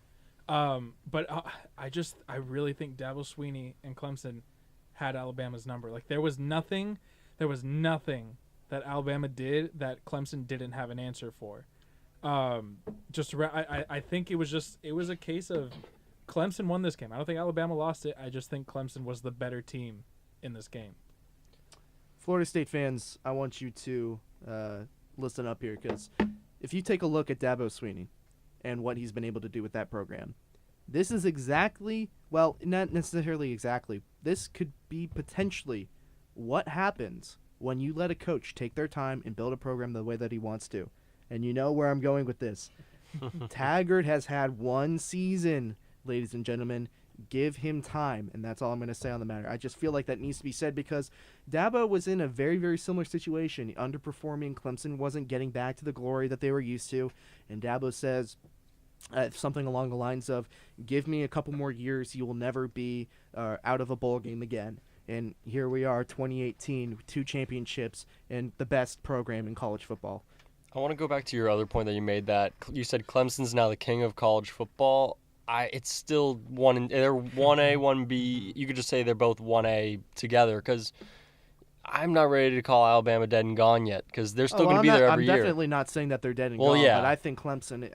Speaker 2: But I really think Dabo Swinney and Clemson had Alabama's number. Like there was nothing that Alabama did that Clemson didn't have an answer for. I think it was a case of Clemson won this game. I don't think Alabama lost it. I just think Clemson was the better team in this game.
Speaker 1: Florida State fans, I want you to listen up here because if you take a look at Dabo Swinney and what he's been able to do with that program, this is exactly, well, not necessarily exactly, this could be potentially what happens when you let a coach take their time and build a program the way that he wants to. And you know where I'm going with this. Taggart has had 1 season, ladies and gentlemen. Give him time, and that's all I'm going to say on the matter. I just feel like that needs to be said because Dabo was in a very, very similar situation. Underperforming, Clemson wasn't getting back to the glory that they were used to, and Dabo says something along the lines of, give me a couple more years, you will never be out of a bowl game again. And here we are, 2018, 2 championships, and the best program in college football.
Speaker 4: I want to go back to your other point that you made that you said Clemson's now the king of college football. It's still they're 1A, 1B. You could just say they're both 1A together because I'm not ready to call Alabama dead and gone yet because they're still going to be there every year.
Speaker 1: I'm definitely not saying that they're dead and gone, but I think Clemson,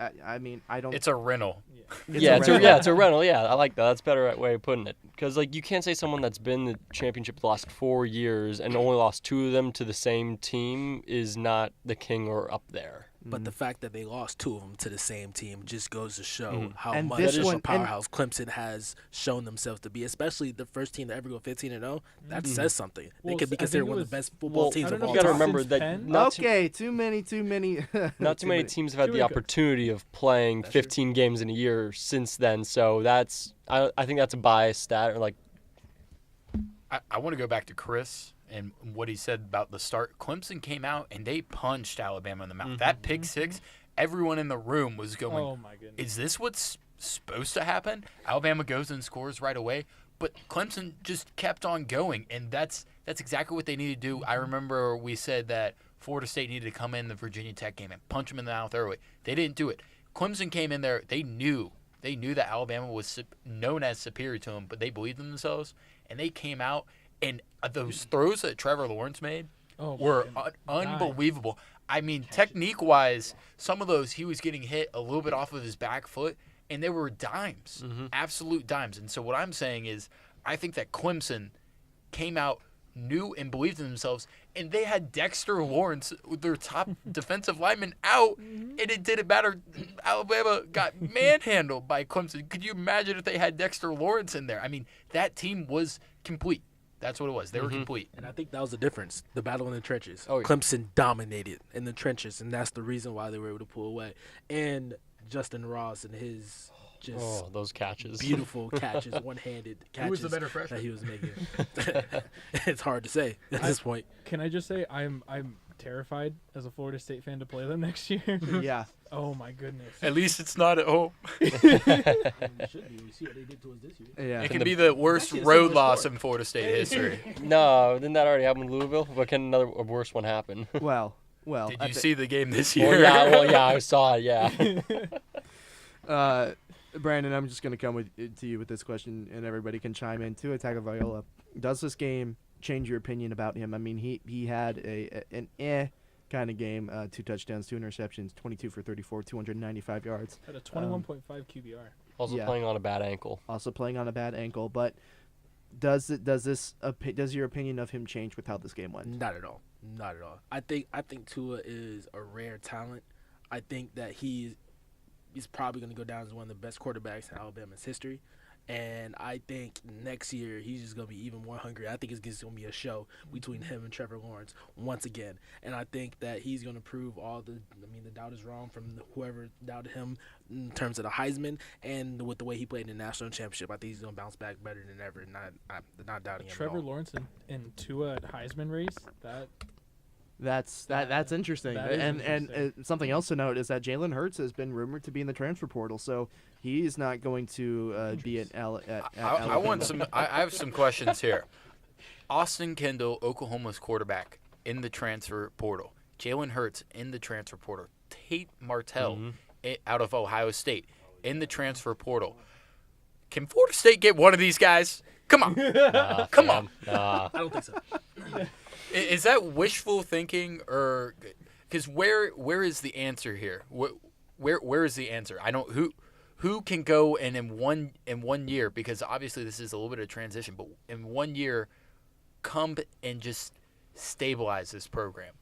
Speaker 1: I don't...
Speaker 3: It's a rental.
Speaker 1: It's a
Speaker 4: rental. Yeah, I like that. That's a better way of putting it. Because you can't say someone that's been the championship the last 4 years and only lost 2 of them to the same team is not the king or up there.
Speaker 5: But the fact that they lost 2 of them to the same team just goes to show how
Speaker 1: And
Speaker 5: much
Speaker 1: this
Speaker 5: of a
Speaker 1: one-
Speaker 5: powerhouse Clemson has shown themselves to be, especially the first team to ever go 15-0. That says something. They
Speaker 2: Well,
Speaker 5: could be
Speaker 2: I think
Speaker 5: considered
Speaker 2: it
Speaker 5: one of
Speaker 2: was-
Speaker 5: the best football teams
Speaker 2: I don't
Speaker 5: of
Speaker 2: know
Speaker 5: all
Speaker 4: You got to
Speaker 5: time.
Speaker 4: remember
Speaker 2: Since
Speaker 4: that
Speaker 2: 10?
Speaker 4: not
Speaker 1: Okay, too many.
Speaker 4: Not too many teams have had
Speaker 2: Too
Speaker 4: the
Speaker 2: many
Speaker 4: opportunity of playing 15 games in a year since then. So I think that's a biased stat. Or like,
Speaker 3: I want to go back to Chris and what he said about the start. Clemson came out and they punched Alabama in the mouth. That pick 6, everyone in the room was going,
Speaker 2: Oh my goodness.
Speaker 3: is this what's supposed to happen? Alabama goes and scores right away, but Clemson just kept on going, and that's exactly what they need to do. I remember we said that Florida State needed to come in the Virginia Tech game and punch them in the mouth early. They didn't do it. Clemson came in there. They knew that Alabama was known as superior to them, but they believed in themselves, and they came out, and those throws that Trevor Lawrence made,
Speaker 2: Oh,
Speaker 3: were
Speaker 2: my goodness.
Speaker 3: unbelievable. I mean, technique-wise, some of those he was getting hit a little bit off of his back foot, and they were dimes, absolute dimes. And so what I'm saying is I think that Clemson came out, knew and believed in themselves, and they had Dexter Lawrence, their top defensive lineman, out, and it didn't matter. Alabama got manhandled by Clemson. Could you imagine if they had Dexter Lawrence in there? I mean, that team was complete. That's what it was. They were complete.
Speaker 5: And I think that was the difference. The battle in the trenches.
Speaker 4: Oh, yeah.
Speaker 5: Clemson dominated in the trenches, and that's the reason why they were able to pull away. And Justin Ross and his just
Speaker 4: Oh, those catches.
Speaker 5: beautiful catches, one-handed catches
Speaker 3: Who was the better freshman?
Speaker 5: that he was making. It's hard to say at this point.
Speaker 2: Can I just say I'm terrified as a Florida State fan to play them next year?
Speaker 1: Yeah.
Speaker 2: Oh my goodness.
Speaker 3: At least it's not at home.
Speaker 5: It should be. We see what they did to us this year.
Speaker 1: Yeah.
Speaker 3: It can be the worst
Speaker 5: Actually, a
Speaker 3: road
Speaker 5: similar
Speaker 3: loss
Speaker 5: score.
Speaker 3: in Florida State history.
Speaker 4: No, didn't that already happen in Louisville? But can a worse one happen?
Speaker 1: Well.
Speaker 3: Did
Speaker 1: I
Speaker 3: you
Speaker 1: thi-
Speaker 3: see the game this year?
Speaker 4: Well, yeah, I saw it. Yeah.
Speaker 1: Brandon, I'm just gonna come to you with this question, and everybody can chime in too. Attack of Viola. Does this game change your opinion about him? I mean, he had an kind of game. 2 touchdowns, 2 interceptions, 22 for 34, 295 yards.
Speaker 2: At a 21.5 QBR.
Speaker 4: Also
Speaker 1: Yeah.
Speaker 4: playing on a bad ankle.
Speaker 1: Also playing on a bad ankle, but does your opinion of him change with how this game went?
Speaker 5: Not at all. Not at all. I think Tua is a rare talent. I think that he's probably going to go down as one of the best quarterbacks in Alabama's history. And I think next year he's just going to be even more hungry. I think it's just going to be a show between him and Trevor Lawrence once again. And I think that he's going to prove the doubt is wrong from whoever doubted him in terms of the Heisman and with the way he played in the national championship. I think he's going to bounce back better than ever. Not doubting him at
Speaker 2: Trevor
Speaker 5: all.
Speaker 2: Lawrence and Tua at Heisman race.
Speaker 1: That's interesting.
Speaker 2: That is
Speaker 1: and
Speaker 2: interesting.
Speaker 1: something else to note is that Jalen Hurts has been rumored to be in the transfer portal, so he's not going to be at
Speaker 3: I
Speaker 1: Alabama.
Speaker 3: want some. I have some questions here. Austin Kendall, Oklahoma's quarterback, in the transfer portal. Jalen Hurts in the transfer portal. Tate Martell out of Ohio State in the transfer portal. Can Florida State get one of these guys? Come on. Come on.
Speaker 4: Nah.
Speaker 5: I don't think so.
Speaker 3: Is that wishful thinking, or because where is the answer here? Where is the answer? I don't who can go and in one year, because obviously this is a little bit of transition, but in 1 year come and just stabilize this program.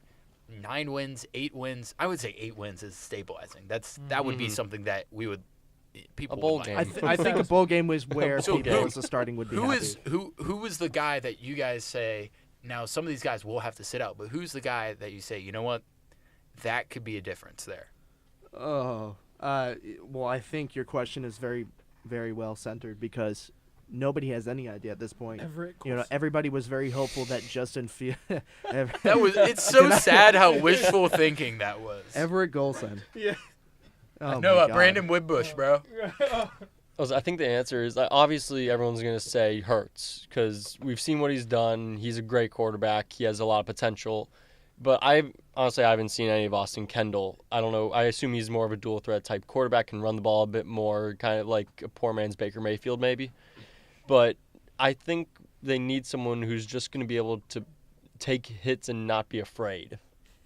Speaker 3: 9 wins, 8 wins. I would say 8 wins is stabilizing. That would be something that people
Speaker 4: A bowl
Speaker 3: would
Speaker 4: game.
Speaker 3: like.
Speaker 1: I think a bowl game was where
Speaker 3: So
Speaker 1: people
Speaker 3: who-
Speaker 1: as a starting would be
Speaker 3: Who
Speaker 1: happy.
Speaker 3: is who is the guy that you guys say, now some of these guys will have to sit out, but who's the guy that you say, you know what, that could be a difference there?
Speaker 1: Oh, well, I think your question is very, very well centered because nobody has any idea at this point.
Speaker 2: Everett
Speaker 1: You know,
Speaker 2: Coulson.
Speaker 1: everybody was very hopeful that Justin Fields.
Speaker 3: It's so sad how wishful thinking that was.
Speaker 1: Everett Golson.
Speaker 2: Yeah.
Speaker 1: Oh
Speaker 3: No,
Speaker 1: my God.
Speaker 3: Brandon Woodbush, bro.
Speaker 4: I think the answer is obviously everyone's going to say Hurts because we've seen what he's done. He's a great quarterback. He has a lot of potential. But I haven't seen any of Austin Kendall. I don't know. I assume he's more of a dual threat type quarterback, can run the ball a bit more, kind of like a poor man's Baker Mayfield maybe. But I think they need someone who's just going to be able to take hits and not be afraid.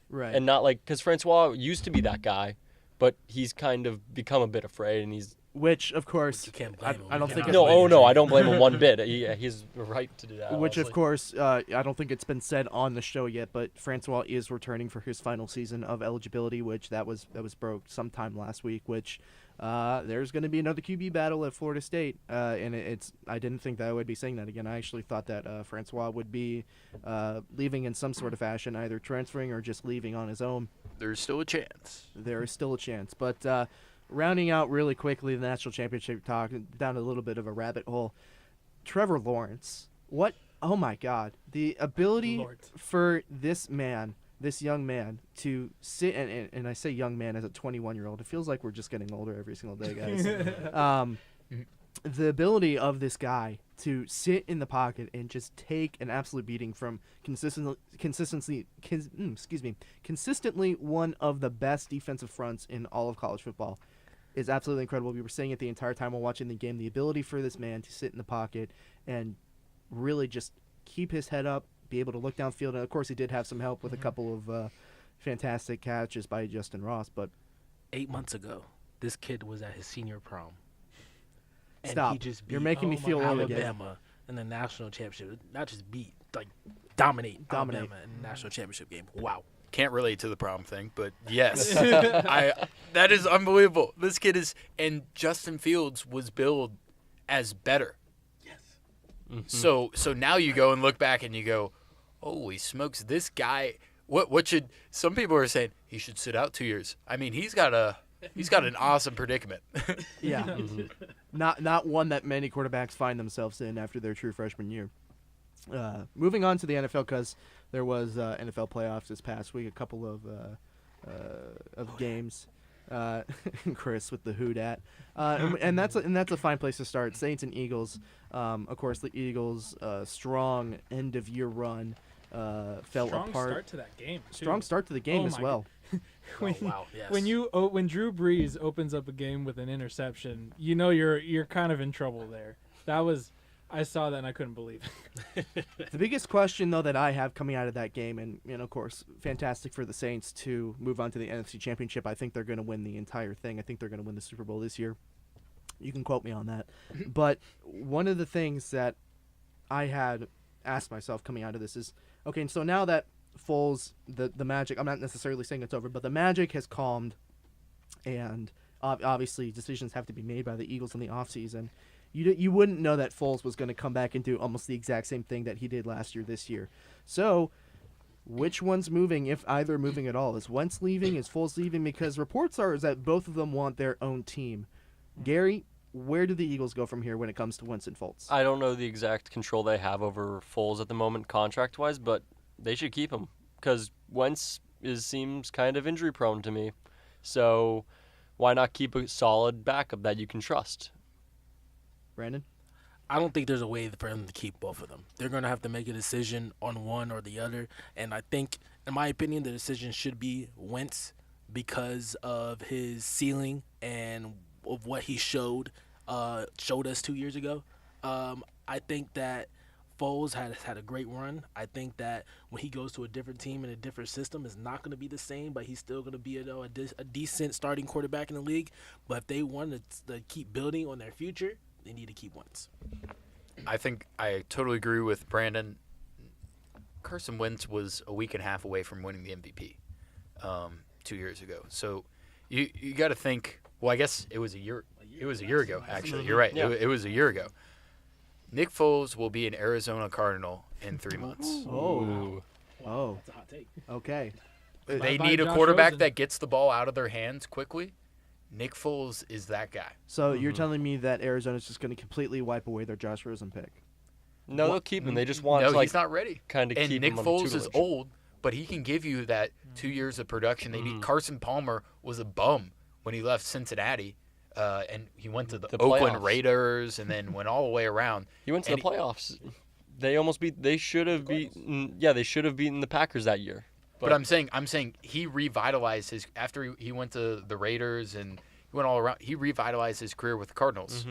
Speaker 1: Right.
Speaker 4: And not like, because Francois used to be that guy, but he's kind of become a bit afraid, and he's
Speaker 1: Which, of course,
Speaker 5: You can't blame him.
Speaker 1: I don't
Speaker 5: You
Speaker 1: think
Speaker 5: cannot
Speaker 1: it's-
Speaker 5: blame him.
Speaker 4: no, I don't blame him one bit. He's right to do that.
Speaker 1: Which, of
Speaker 4: honestly.
Speaker 1: course, I don't think it's been said on the show yet, but Francois is returning for his final season of eligibility, which that was broke sometime last week. Which there's going to be another QB battle at Florida State, and I didn't think that I would be saying that again. I actually thought that Francois would be leaving in some sort of fashion, either transferring or just leaving on his own.
Speaker 3: There's still a chance.
Speaker 1: There is still a chance, but. Rounding out really quickly the national championship talk, down a little bit of a rabbit hole. Trevor Lawrence, what? Oh my God! The ability
Speaker 2: Lord.
Speaker 1: for this young man, to sit and I say young man as a 21-year-old. It feels like we're just getting older every single day, guys. The ability of this guy to sit in the pocket and just take an absolute beating from consistently one of the best defensive fronts in all of college football is absolutely incredible. We were saying it the entire time while watching the game. The ability for this man to sit in the pocket and really just keep his head up, be able to look downfield. And of course, he did have some help with a couple of fantastic catches by Justin Ross. But
Speaker 5: 8 months ago, this kid was at his senior prom. And
Speaker 1: stop!
Speaker 5: he just beat
Speaker 1: You're making me feel old again.
Speaker 5: Alabama in the national championship. Not just beat, like dominate Alabama in the national championship game. Wow.
Speaker 3: Can't relate to the prom thing, but yes, that is unbelievable. This kid is, and Justin Fields was billed as better.
Speaker 5: Yes.
Speaker 3: So now you go and look back and you go, holy smokes, this guy. What should some people are saying he should sit out 2 years? I mean, he's got an awesome predicament.
Speaker 1: Yeah, not one that many quarterbacks find themselves in after their true freshman year. Moving on to the NFL, because there was NFL playoffs this past week, a couple of games. Chris with the who dat, and that's a fine place to start. Saints and Eagles. Of course, the Eagles' strong end of year run fell
Speaker 2: Strong
Speaker 1: apart.
Speaker 2: start to that game. Too.
Speaker 1: Strong start to the game
Speaker 2: Oh
Speaker 1: as
Speaker 2: my
Speaker 1: well.
Speaker 2: when,
Speaker 5: wow, yes.
Speaker 2: when Drew Brees opens up a game with an interception, you know you're kind of in trouble there. I saw that and I couldn't believe it.
Speaker 1: The biggest question, though, that I have coming out of that game, and of course, fantastic for the Saints to move on to the NFC Championship. I think they're going to win the entire thing. I think they're going to win the Super Bowl this year. You can quote me on that. But one of the things that I had asked myself coming out of this is, okay, so now that Foles, the magic, I'm not necessarily saying it's over, but the magic has calmed, and obviously decisions have to be made by the Eagles in the offseason. You wouldn't know that Foles was going to come back and do almost the exact same thing that he did last year this year. So which one's moving, if either moving at all? Is Wentz leaving? Is Foles leaving? Because reports are that both of them want their own team. Gary, where do the Eagles go from here when it comes to Wentz and Foles?
Speaker 4: I don't know the exact control they have over Foles at the moment contract-wise, but they should keep him because Wentz seems kind of injury-prone to me. So why not keep a solid backup that you can trust?
Speaker 1: Brandon?
Speaker 5: I don't think there's a way for them to keep both of them. They're going to have to make a decision on one or the other. And I think, in my opinion, the decision should be Wentz because of his ceiling and of what he showed us 2 years ago. I think that Foles has had a great run. I think that when he goes to a different team and a different system, it's not going to be the same, but he's still going to be a decent starting quarterback in the league. But if they want to keep building on their future, they need to keep Wentz.
Speaker 3: I think I totally agree with Brandon. Carson Wentz was a week and a half away from winning the MVP 2 years ago. So you got to think. Well, I guess it was a year. It was a year ago. Actually, you're right.
Speaker 4: Yeah.
Speaker 3: It was a year ago. Nick Foles will be an Arizona Cardinal in 3 months.
Speaker 1: Oh.
Speaker 5: That's a hot take.
Speaker 1: Okay.
Speaker 3: They
Speaker 2: Bye-bye,
Speaker 3: need a
Speaker 2: Josh
Speaker 3: quarterback
Speaker 2: Rosen.
Speaker 3: that gets the ball out of their hands quickly. Nick Foles is that guy.
Speaker 1: So you're telling me that Arizona's just going to completely wipe away their Josh Rosen pick?
Speaker 4: No, they'll keep him. They just want
Speaker 3: No,
Speaker 4: to
Speaker 3: he's not ready.
Speaker 4: kind of
Speaker 3: And
Speaker 4: keep
Speaker 3: Nick
Speaker 4: him on
Speaker 3: Foles is
Speaker 4: tutelage.
Speaker 3: old, but he can give you that 2 years of production. They need. Carson Palmer was a bum when he left Cincinnati, and he went to the Oakland
Speaker 4: playoffs.
Speaker 3: Raiders, and then went all the way around.
Speaker 4: He went to
Speaker 3: And
Speaker 4: the playoffs. They almost beat. They should have beaten. Yeah, they should have beaten the Packers that year.
Speaker 3: But I'm saying he revitalized his after he went to the Raiders and he went all around. He revitalized his career with the Cardinals.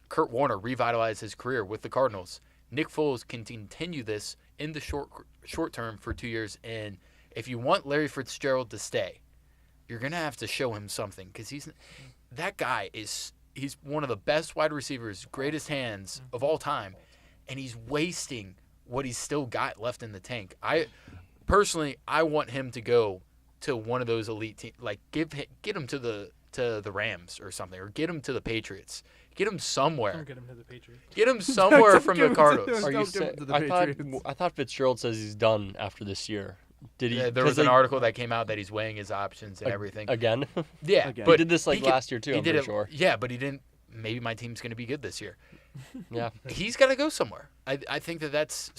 Speaker 3: Kurt Warner revitalized his career with the Cardinals. Nick Foles can continue this in the short term for 2 years. And if you want Larry Fitzgerald to stay, you're gonna have to show him something because that guy he's one of the best wide receivers, greatest hands of all time, and he's wasting what he's still got left in the tank. Personally, I want him to go to one of those elite teams. Like get him to the Rams or something, or get him to the Patriots. Get him somewhere.
Speaker 2: Don't get him to the Patriots.
Speaker 3: Get him somewhere
Speaker 1: Don't
Speaker 3: from
Speaker 1: give
Speaker 3: the
Speaker 1: him to-
Speaker 3: Cardinals.
Speaker 4: Are
Speaker 1: Don't
Speaker 4: you
Speaker 1: give him
Speaker 4: saying?
Speaker 1: to the
Speaker 4: I
Speaker 1: Patriots.
Speaker 4: thought Fitzgerald says he's done after this year. Did he?
Speaker 3: Yeah, there
Speaker 4: 'cause
Speaker 3: was an
Speaker 4: they-
Speaker 3: article that came out that he's weighing his options and everything.
Speaker 4: again.
Speaker 3: Yeah,
Speaker 1: Again.
Speaker 3: but
Speaker 4: He did this, like,
Speaker 3: he could-
Speaker 4: last year, too,
Speaker 3: he
Speaker 4: I'm
Speaker 3: did
Speaker 4: pretty
Speaker 3: it-
Speaker 4: sure.
Speaker 3: Yeah, but he didn't. Maybe my team's going to be good this year.
Speaker 4: Yeah.
Speaker 3: He's got to go somewhere. I think that's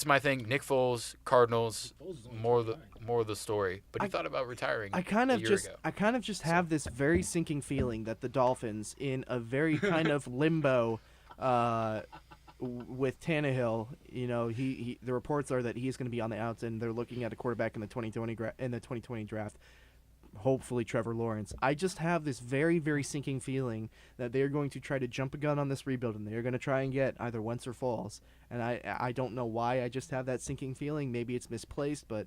Speaker 3: my thing. Nick Foles, Cardinals, more of the story. But he thought about retiring.
Speaker 1: I kind
Speaker 3: a
Speaker 1: of
Speaker 3: year
Speaker 1: just
Speaker 3: ago.
Speaker 1: have this very sinking feeling that the Dolphins, in a very kind of limbo with Tannehill, the reports are that he's going to be on the outs, and they're looking at a quarterback in the 2020 draft. hopefully Trevor Lawrence. I just have this very, very sinking feeling that they're going to try to jump a gun on this rebuild, and they're going to try and get either Wentz or Foles. And I don't know why. I just have that sinking feeling. Maybe it's misplaced, but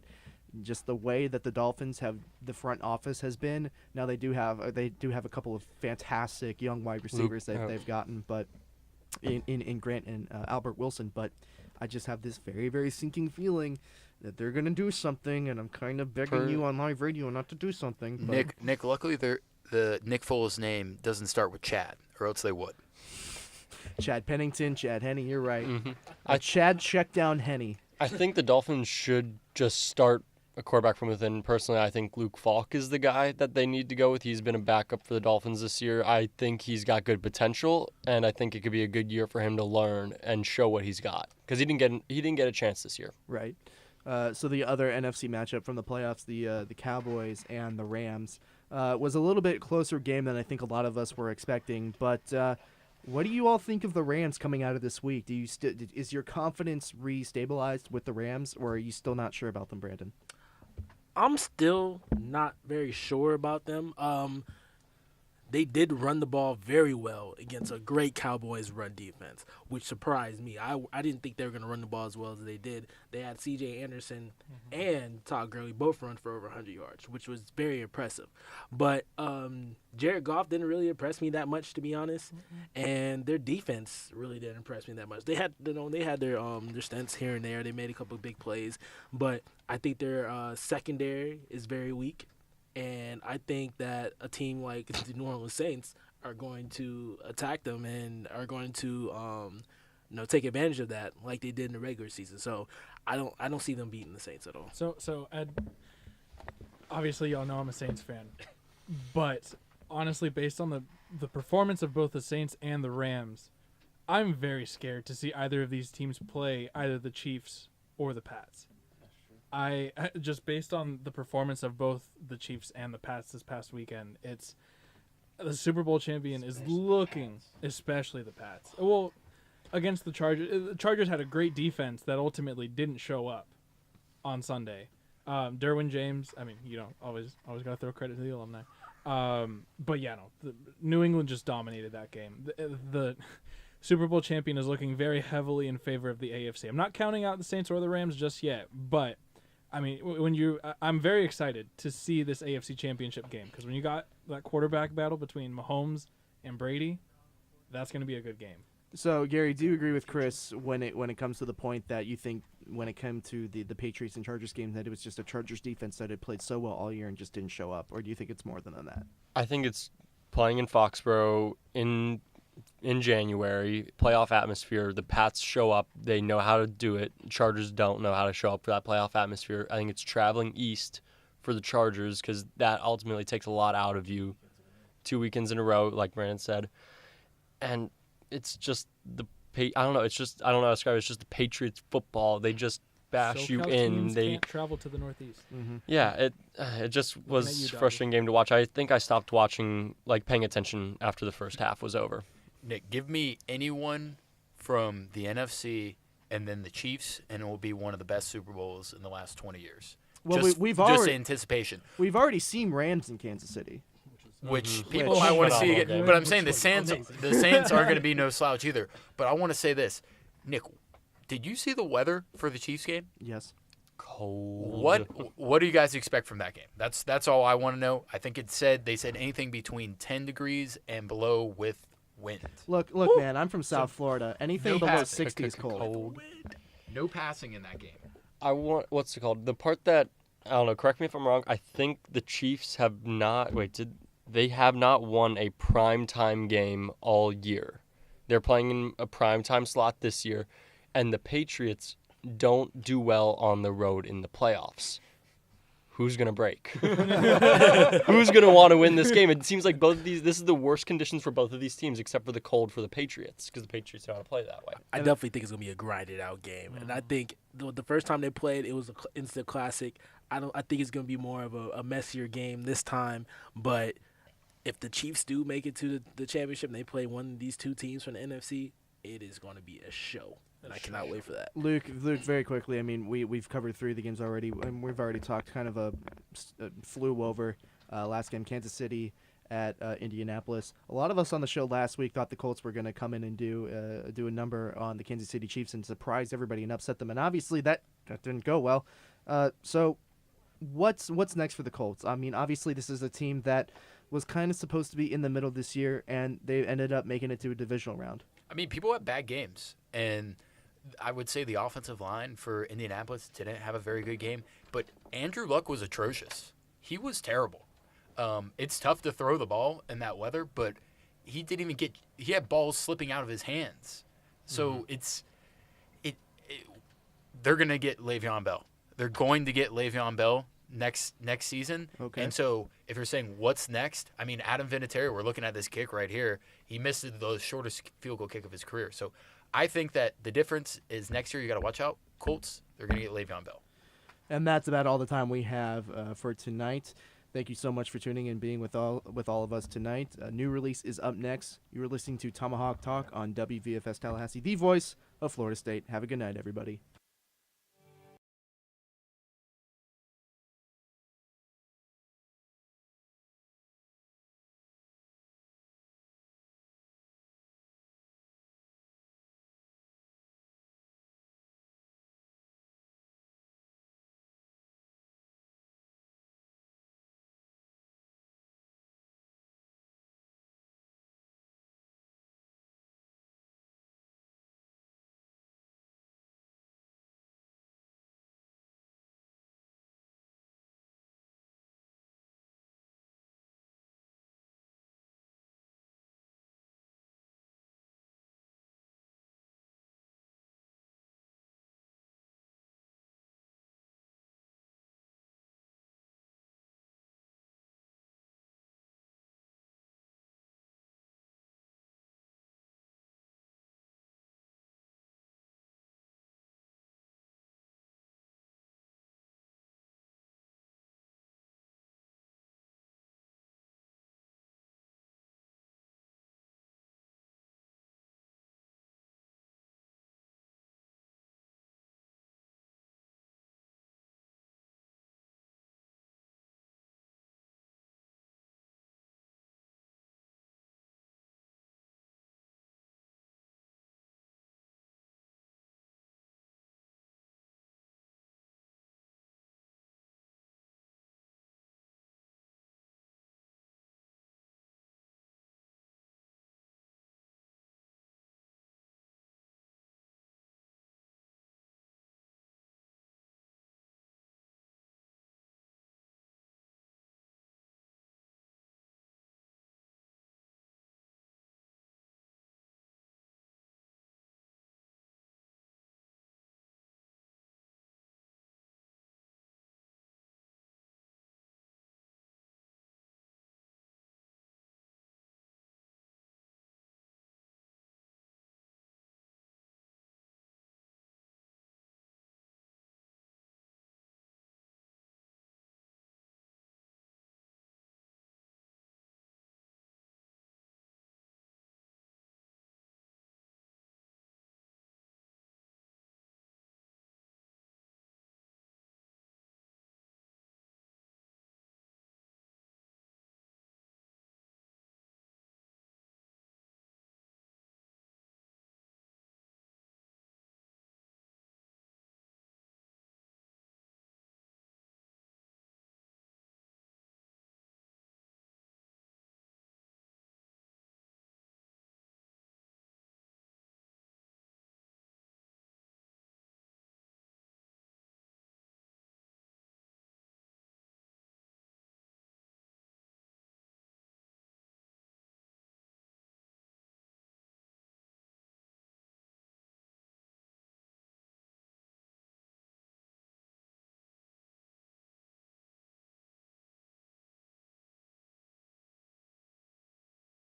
Speaker 1: just the way that the Dolphins have the front office has been. Now they do have a couple of fantastic young wide receivers that they've gotten, but in Grant and Albert Wilson. But I just have this very, very sinking feeling that they're gonna do something, and I'm kind of begging you on live radio not to do something. But
Speaker 3: Nick, luckily the Nick Foles name doesn't start with Chad, or else they would.
Speaker 1: Chad Pennington, Chad Henne, you're right.
Speaker 4: Mm-hmm.
Speaker 1: Chad check down Henne.
Speaker 4: I think the Dolphins should just start a quarterback from within. Personally, I think Luke Falk is the guy that they need to go with. He's been a backup for the Dolphins this year. I think he's got good potential, and I think it could be a good year for him to learn and show what he's got, because he didn't get a chance this year.
Speaker 1: Right. So the other NFC matchup from the playoffs, the Cowboys and the Rams, was a little bit closer game than I think a lot of us were expecting. But what do you all think of the Rams coming out of this week? Is your confidence re-stabilized with the Rams, or are you still not sure about them, Brandon?
Speaker 5: I'm still not very sure about them. They did run the ball very well against a great Cowboys run defense, which surprised me. I didn't think they were going to run the ball as well as they did. They had C.J. Anderson and Todd Gurley both run for over 100 yards, which was very impressive. But Jared Goff didn't really impress me that much, to be honest, and their defense really didn't impress me that much. They had their stunts here and there. They made a couple of big plays, but I think their secondary is very weak. And I think that a team like the New Orleans Saints are going to attack them and are going to, take advantage of that like they did in the regular season. So I don't see them beating the Saints at all.
Speaker 2: So Ed, obviously y'all know I'm a Saints fan, but honestly, based on the performance of both the Saints and the Rams, I'm very scared to see either of these teams play either the Chiefs or the Pats. I just based on the performance of both the Chiefs and the Pats this past weekend, it's the Super Bowl champion is looking, especially the Pats. Well, against the Chargers. The Chargers had a great defense that ultimately didn't show up on Sunday. Derwin James, I mean, always got to throw credit to the alumni. But yeah, no, New England just dominated that game. The Super Bowl champion is looking very heavily in favor of the AFC. I'm not counting out the Saints or the Rams just yet, but I mean, I'm very excited to see this AFC Championship game, because when you got that quarterback battle between Mahomes and Brady, that's going to be a good game.
Speaker 1: So, Gary, do you agree with Chris when it comes to the point that you think when it came to the Patriots and Chargers game that it was just a Chargers defense that had played so well all year and just didn't show up, or do you think it's more than that?
Speaker 4: I think it's playing in Foxborough in January, playoff atmosphere. The Pats show up. They know how to do it. Chargers don't know how to show up for that playoff atmosphere. I think it's traveling east for the Chargers, because that ultimately takes a lot out of you 2 weekends in a row, like Brandon said. And it's just I don't know how to describe it. It's just the Patriots football. They just bash you in.
Speaker 2: They can't travel to the Northeast.
Speaker 1: Mm-hmm.
Speaker 4: Yeah, it just was a frustrating game to watch. I think I stopped watching, paying attention after the first half was over.
Speaker 3: Nick, give me anyone from the NFC and then the Chiefs, and it will be one of the best Super Bowls in the last 20 years.
Speaker 1: Well,
Speaker 3: we've already anticipation.
Speaker 1: We've already seen Rams in Kansas City,
Speaker 3: which people might want to see again. But I'm saying the Saints aren't going to be no slouch either. But I want to say this, Nick, did you see the weather for the Chiefs game?
Speaker 1: Yes.
Speaker 4: Cold.
Speaker 3: What do you guys expect from that game? That's all I want to know. I think they said anything between 10 degrees and below with wind.
Speaker 1: Look, man, I'm from South Florida. Anything below 60 is cold.
Speaker 3: No passing in that game.
Speaker 4: What's it called? The part that, I don't know, correct me if I'm wrong, I think the Chiefs have not won a primetime game all year. They're playing in a primetime slot this year, and the Patriots don't do well on the road in the playoffs. Who's going to break? Who's going to want to win this game? It seems like this is the worst conditions for both of these teams, except for the cold for the Patriots, because the Patriots know how to play that way.
Speaker 5: I definitely think it's going to be a grinded out game. And I think the first time they played, it was an instant classic. I think it's going to be more of a messier game this time. But if the Chiefs do make it to the championship and they play one of these two teams from the NFC, it is going to be a show. And I cannot wait for that.
Speaker 1: Luke, very quickly, I mean, we've covered 3 of the games already, and we've already talked kind of a flew over Last game, Kansas City at Indianapolis. A lot of us on the show last week thought the Colts were going to come in and do a number on the Kansas City Chiefs and surprise everybody and upset them, and obviously that didn't go well. So what's next for the Colts? I mean, obviously this is a team that was kind of supposed to be in the middle this year, and they ended up making it to a divisional round.
Speaker 3: I mean, people have bad games, and I would say the offensive line for Indianapolis didn't have a very good game, but Andrew Luck was atrocious. He was terrible. It's tough to throw the ball in that weather, but he had balls slipping out of his hands. So they're going to get Le'Veon Bell. They're going to get Le'Veon Bell next season.
Speaker 1: Okay.
Speaker 3: And so if you're saying what's next, I mean, Adam Vinatieri, we're looking at this kick right here. He missed the shortest field goal kick of his career. So I think that the difference is next year you got to watch out. Colts, they're going to get Le'Veon Bell.
Speaker 1: And that's about all the time we have for tonight. Thank you so much for tuning in and being with all of us tonight. A new release is up next. You are listening to Tomahawk Talk on WVFS Tallahassee, the voice of Florida State. Have a good night, everybody.